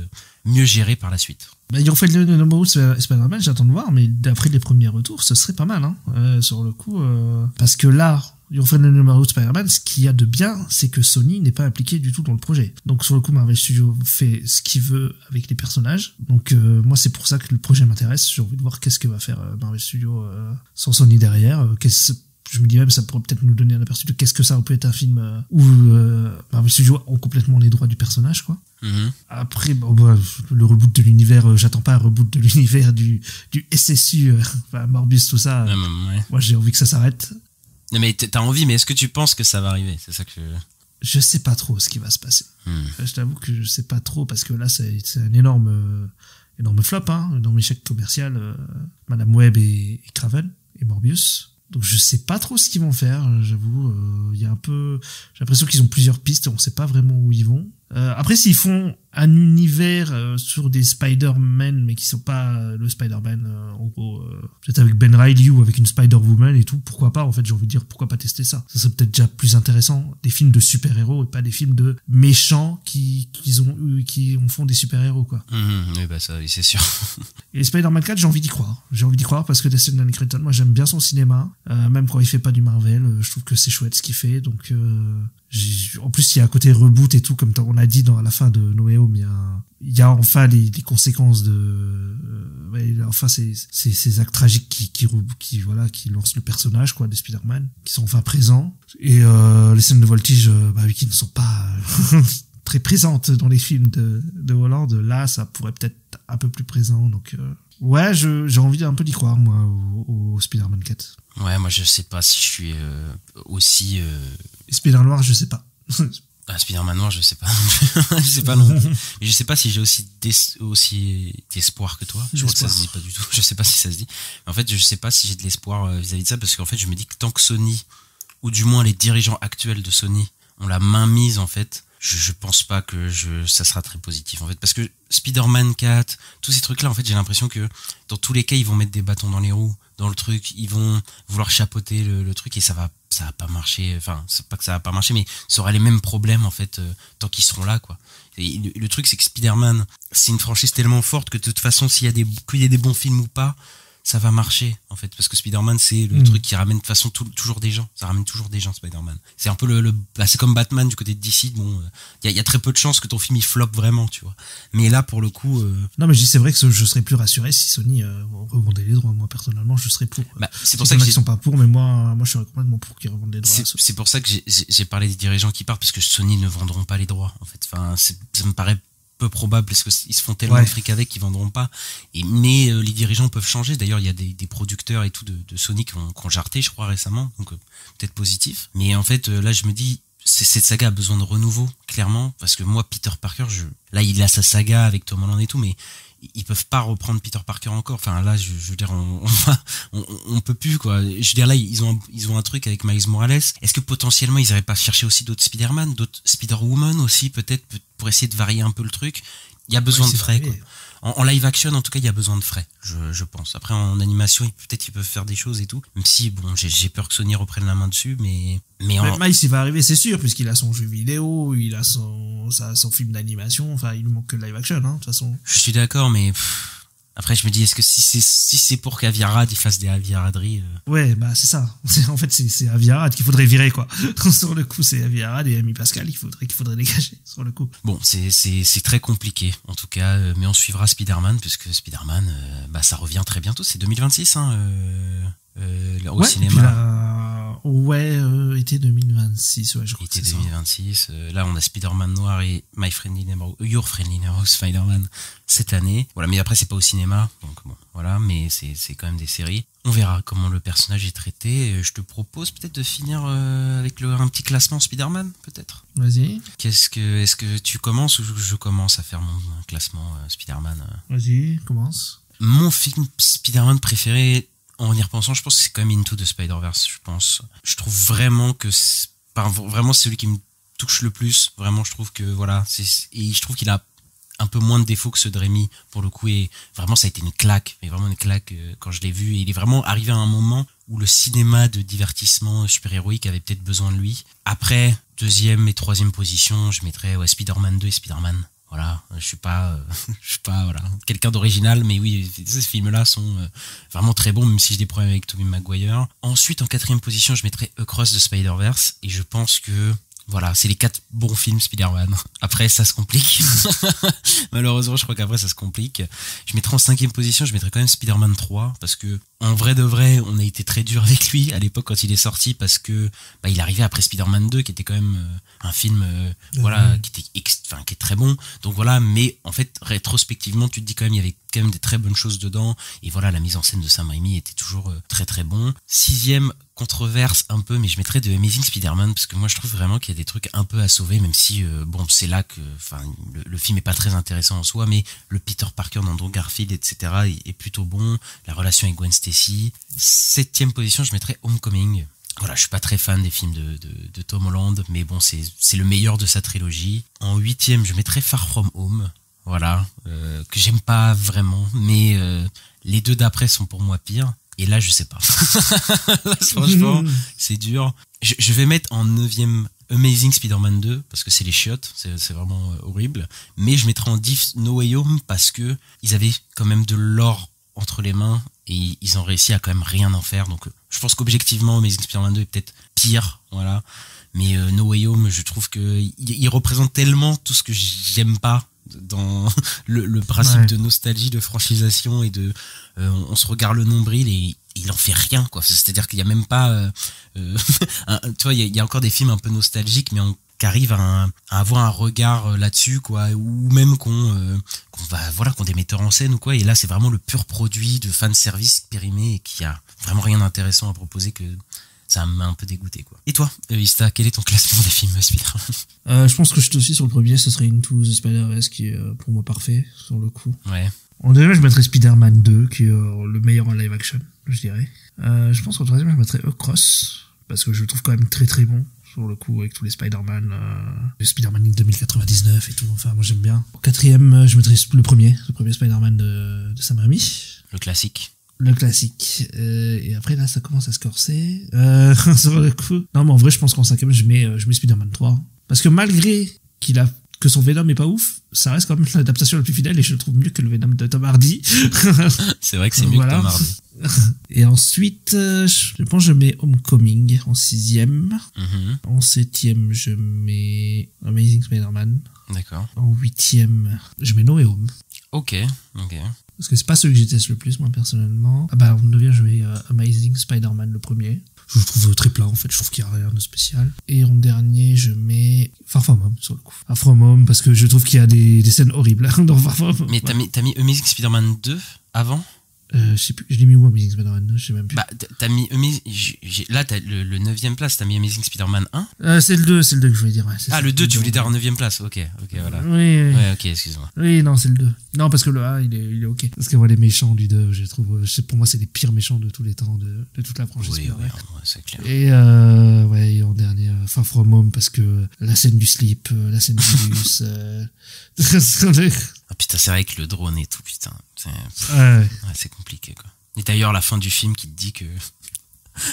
mieux géré par la suite?
Ils ont fait le numéro Spider-Man, j'attends de voir, mais d'après les premiers retours, ce serait pas mal, hein, sur le coup, parce que là, ils ont fait le numéro Spider-Man, ce qu'il y a de bien, c'est que Sony n'est pas impliqué du tout dans le projet. Donc sur le coup, Marvel Studios fait ce qu'il veut avec les personnages. Donc moi, c'est pour ça que le projet m'intéresse. J'ai envie de voir qu'est-ce que va faire Marvel Studios sans Sony derrière. Je me dis même, ça pourrait peut-être nous donner un aperçu de qu'est-ce que ça peut être un film où Marvel Studios ont complètement les droits du personnage, quoi. Après, le reboot de l'univers, j'attends pas un reboot de l'univers du SSU, Morbius, tout ça.
Ouais.
Moi, j'ai envie que ça s'arrête.
Non, mais t'as envie, mais est-ce que tu penses que ça va arriver? C'est ça que
je sais pas trop ce qui va se passer. Je t'avoue que je sais pas trop, parce que là, c'est un énorme flop, hein, un énorme échec commercial. Madame Web et Kraven et Morbius. Donc je sais pas trop ce qu'ils vont faire, j'avoue. Il y a un peu, j'ai l'impression qu'ils ont plusieurs pistes, on sait pas vraiment où ils vont. Après, s'ils font un univers sur des Spider-Man, mais qui sont pas le Spider-Man, en gros, peut-être avec Ben Reilly ou avec une Spider-Woman et tout, pourquoi pas, en fait, j'ai envie de dire, pourquoi pas tester ça? Ça serait peut-être déjà plus intéressant, des films de super-héros et pas des films de méchants qui font des super-héros, quoi.
Oui, bah ça, oui, c'est sûr.
Et Spider-Man 4, j'ai envie d'y croire. J'ai envie d'y croire parce que Destin Cretton, moi, j'aime bien son cinéma, même quand il fait pas du Marvel, je trouve que c'est chouette ce qu'il fait, donc en plus il y a un côté reboot et tout, comme on a dit à la fin de No Way Home, il y a enfin les conséquences de enfin ces actes tragiques qui lancent le personnage, quoi, de Spider-Man, qui sont enfin présents, et les scènes de voltige qui ne sont pas très présentes dans les films de Holland. Là, ça pourrait peut-être un peu plus présent, donc ouais, j'ai envie un peu d'y croire, moi, au Spider-Man 4.
Ouais, moi je sais pas si je suis aussi
Spider Noir, je sais pas.
Spider-Man Noir, je sais pas. Je sais pas non plus. Mais je sais pas si j'ai aussi d'espoir que toi. Je crois que ça se dit pas du tout. Je sais pas si ça se dit. Mais en fait, je sais pas si j'ai de l'espoir vis-à-vis de ça, parce qu'en fait, je me dis que tant que Sony, ou du moins les dirigeants actuels de Sony, ont la main mise, en fait, je pense pas que ça sera très positif, en fait, parce que Spider-Man 4, tous ces trucs-là, en fait, j'ai l'impression que dans tous les cas, ils vont mettre des bâtons dans les roues dans le truc, ils vont vouloir chapeauter le truc, et ça va pas marcher. Enfin, c'est pas que ça va pas marcher, mais ça aura les mêmes problèmes, en fait, tant qu'ils seront là, quoi. Et le truc, c'est que Spider-Man, c'est une franchise tellement forte que de toute façon, qu'il y ait des bons films ou pas, ça va marcher, en fait, parce que Spider-Man, c'est le truc qui ramène de toute façon toujours des gens. Ça ramène toujours des gens, Spider-Man. C'est un peu c'est comme Batman du côté de DC. Bon, il y a très peu de chances que ton film il floppe vraiment, tu vois. Mais là, pour le coup,
non, mais c'est vrai que je serais plus rassuré si Sony revendait les droits. Moi, personnellement, je serais pour.
C'est pour ça que
ils sont pas pour, mais moi, je serais complètement pour qu'ils revendent les droits.
C'est pour ça que j'ai parlé des dirigeants qui partent, parce que Sony ne vendront pas les droits, en fait. Enfin, ça me paraît peu probable, parce qu'ils se font tellement de fric avec qu'ils vendront pas. Mais les dirigeants peuvent changer. D'ailleurs, il y a des producteurs et tout de Sony qui ont jarté, je crois, récemment, donc peut-être positif. Mais en fait, là, je me dis, cette saga a besoin de renouveau, clairement, parce que moi, Peter Parker, là, il a sa saga avec Tom Holland et tout, mais ils peuvent pas reprendre Peter Parker encore. Enfin, là, je veux dire, on peut plus, quoi. Je veux dire, là, ils ont un truc avec Miles Morales. Est-ce que potentiellement, ils n'iraient pas chercher aussi d'autres Spider-Man, d'autres Spider-Woman aussi, peut-être, pour essayer de varier un peu le truc? Il y a besoin de frais, quoi. En live action, en tout cas, il y a besoin de frais, je pense. Après, en animation, peut-être ils peuvent faire des choses et tout. Même si, bon, j'ai peur que Sony reprenne la main dessus, mais
Miles, il va arriver, c'est sûr, puisqu'il a son jeu vidéo, il a son film d'animation, enfin, il lui manque que le live action, hein, de toute façon.
Je suis d'accord, mais Après, je me dis, est-ce que si c'est pour qu'Avi Arad il fasse des Avi Araderies
Ouais, bah c'est ça. En fait, c'est Avi Arad qu'il faudrait virer, quoi. Sur le coup, c'est Avi Arad et Amy Pascal qu'il faudrait dégager, sur le coup.
Bon, c'est très compliqué, en tout cas, mais on suivra Spider-Man, puisque Spider-Man, ça revient très bientôt, c'est 2026, au cinéma.
Été 2026, ouais, je crois.
Été
que c'est
2026. Là, on a Spider-Man Noir et Your Friendly Neighborhood Spider-Man cette année. Voilà, mais après, c'est pas au cinéma, donc bon, voilà, mais c'est quand même des séries. On verra comment le personnage est traité. Je te propose peut-être de finir avec un petit classement Spider-Man, peut-être.
Vas-y.
Est-ce que tu commences ou je commence à faire mon classement Spider-Man
Vas-y, commence.
Mon film Spider-Man préféré, en y repensant, je pense que c'est quand même Into the Spider-Verse, je pense. Je trouve vraiment que vraiment c'est celui qui me touche le plus. Vraiment, je trouve que voilà, et je trouve qu'il a un peu moins de défauts que ceux de Raimi pour le coup, et vraiment ça a été une claque, mais vraiment une claque quand je l'ai vu, et il est vraiment arrivé à un moment où le cinéma de divertissement super-héroïque avait peut-être besoin de lui. Après, deuxième et troisième position, je mettrais Spider-Man 2 et Spider-Man. Voilà, je suis pas voilà, quelqu'un d'original, mais oui, ces films-là sont vraiment très bons, même si j'ai des problèmes avec Tobey Maguire. Ensuite, en quatrième position, je mettrais Across the Spider-Verse, et je pense que voilà, c'est les 4 bons films Spider-Man. Après, ça se complique. Malheureusement, je crois qu'après, ça se complique. Je mettrais en cinquième position, je mettrais quand même Spider-Man 3, parce que, en vrai de vrai, on a été très dur avec lui à l'époque quand il est sorti, parce que, il arrivait après Spider-Man 2, qui était quand même un film, voilà, qui est très bon. Donc voilà, mais, en fait, rétrospectivement, tu te dis quand même, il y avait quand même des très bonnes choses dedans, et voilà, la mise en scène de Sam Raimi était toujours très très bon. Sixième, controverse un peu, mais je mettrais de Amazing Spider-Man, parce que moi je trouve vraiment qu'il y a des trucs un peu à sauver, même si c'est là que le film est pas très intéressant en soi, mais le Peter Parker d'Andrew Garfield, etc. est plutôt bon, la relation avec Gwen Stacy. Septième position, je mettrais Homecoming. Voilà, je suis pas très fan des films de Tom Holland, mais bon, c'est le meilleur de sa trilogie. En huitième, je mettrais Far From Home. Voilà, que j'aime pas vraiment, mais les deux d'après sont pour moi pires. Et là, je sais pas. Là, franchement, c'est dur. Je vais mettre en 9e Amazing Spider-Man 2, parce que c'est les chiottes, c'est vraiment horrible. Mais je mettrai en 10 No Way Home, parce que ils avaient quand même de l'or entre les mains, et ils ont réussi à quand même rien en faire. Donc, je pense qu'objectivement, Amazing Spider-Man 2 est peut-être pire, voilà. Mais No Way Home, je trouve que il représente tellement tout ce que j'aime pas dans le principe de nostalgie, de franchisation, et de on se regarde le nombril et il en fait rien, quoi. C'est-à-dire qu'il y a même pas tu vois, il y a encore des films un peu nostalgiques, mais qui arrivent à avoir un regard là-dessus, quoi, ou même qu'on des metteurs en scène ou quoi, et là c'est vraiment le pur produit de fan service périmé et qui a vraiment rien d'intéressant à proposer, que ça m'a un peu dégoûté, quoi. Et toi, Ista, quel est ton classement des films Spider-Man?
Je pense que je te suis sur le premier, ce serait Into the Spider-Verse, qui est pour moi parfait, sur le coup.
Ouais.
En deuxième, je mettrais Spider-Man 2, qui est le meilleur en live action, je dirais. Je pense qu'en troisième, je mettrais Across, parce que je le trouve quand même très très bon, sur le coup, avec tous les Spider-Man, le Spider-Man 2099 et tout, enfin, moi j'aime bien. En quatrième, je mettrais le premier Spider-Man de Sam Raimi.
Le classique.
Et après là ça commence à se corser sur le coup. Non, mais en vrai je pense qu'en cinquième je mets Spider-Man 3, parce que malgré que son Venom est pas ouf, ça reste quand même l'adaptation la plus fidèle, et je le trouve mieux que le Venom de Tom Hardy.
C'est vrai que c'est mieux que Tom Hardy.
Et ensuite je pense que je mets Homecoming en sixième. En septième je mets Amazing Spider-Man.
D'accord.
En huitième je mets No Way Home.
Ok.
Parce que c'est pas celui que je déteste le plus, moi, personnellement. En neuvième, je mets Amazing Spider-Man, le premier. Je le trouve très plat, en fait. Je trouve qu'il y a rien de spécial. Et en dernier, je mets Far From Home, sur le coup. Far From Home, parce que je trouve qu'il y a des scènes horribles dans Far From Home.
Mais t'as mis Amazing Spider-Man 2 avant?
Je sais plus, je l'ai mis où, Amazing Spider-Man 2, je sais même plus.
T'as mis là, t'as le 9e place, t'as mis Amazing Spider-Man 1?
C'est le 2 que je voulais dire, ouais.
Le 2, tu voulais dire en 9e place, ok, voilà.
Oui.
Ouais, ok, excuse-moi.
Oui, non, c'est le 2. Non, parce que le 1, il est ok. Parce que, les méchants du 2, je trouve, pour moi, c'est les pires méchants de tous les temps, de toute la franchise.
Oui, c'est clair.
Et, en dernier, Far From Home, parce que la scène du slip, la scène du bus,
Ah putain, c'est vrai que le drone et tout, putain. C'est compliqué, quoi. Et d'ailleurs, la fin du film qui te dit que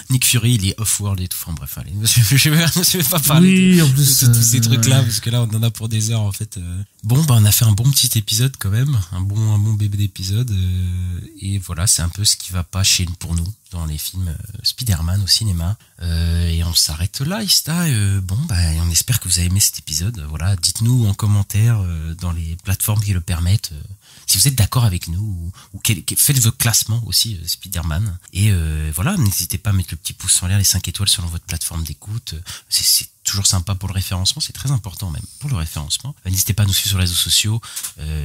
Nick Fury, il est off-world et tout. Enfin bref, allez, je vais pas parler
Oui, en plus,
de tous ces trucs-là, parce que là, on en a pour des heures, en fait. Bon, bah, on a fait un bon petit épisode, quand même. Un bon bébé d'épisode. Et voilà, c'est un peu ce qui va pas pour nous dans les films Spider-Man au cinéma. Et on s'arrête là, Ista. Bon, bah, on espère que vous avez aimé cet épisode. Voilà, dites-nous en commentaire dans les plateformes qui le permettent si vous êtes d'accord avec nous ou faites vos classements aussi Spider-Man. Et voilà, n'hésitez pas à mettre le petit pouce en l'air, les 5 étoiles selon votre plateforme d'écoute. C'est toujours sympa pour le référencement, c'est très important même pour le référencement. N'hésitez pas à nous suivre sur les réseaux sociaux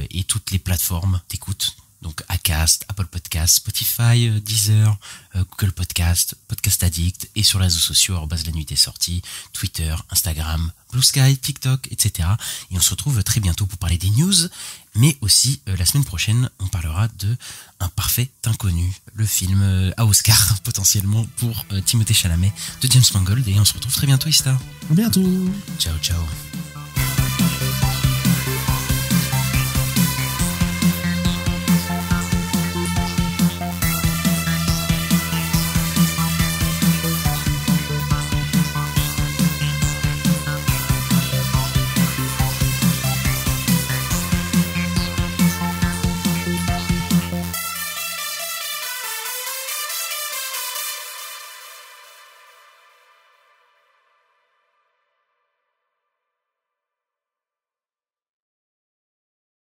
et toutes les plateformes d'écoute. Donc Acast, Apple Podcast, Spotify, Deezer, Google Podcast, Podcast Addict et sur les réseaux sociaux @la nuit est sortie, Twitter, Instagram, Blue Sky, TikTok, etc. Et on se retrouve très bientôt pour parler des news, mais aussi la semaine prochaine on parlera de Un parfait inconnu, le film à Oscar potentiellement pour Timothée Chalamet de James Mangold, et on se retrouve très bientôt, Ista.
À bientôt.
Ciao ciao.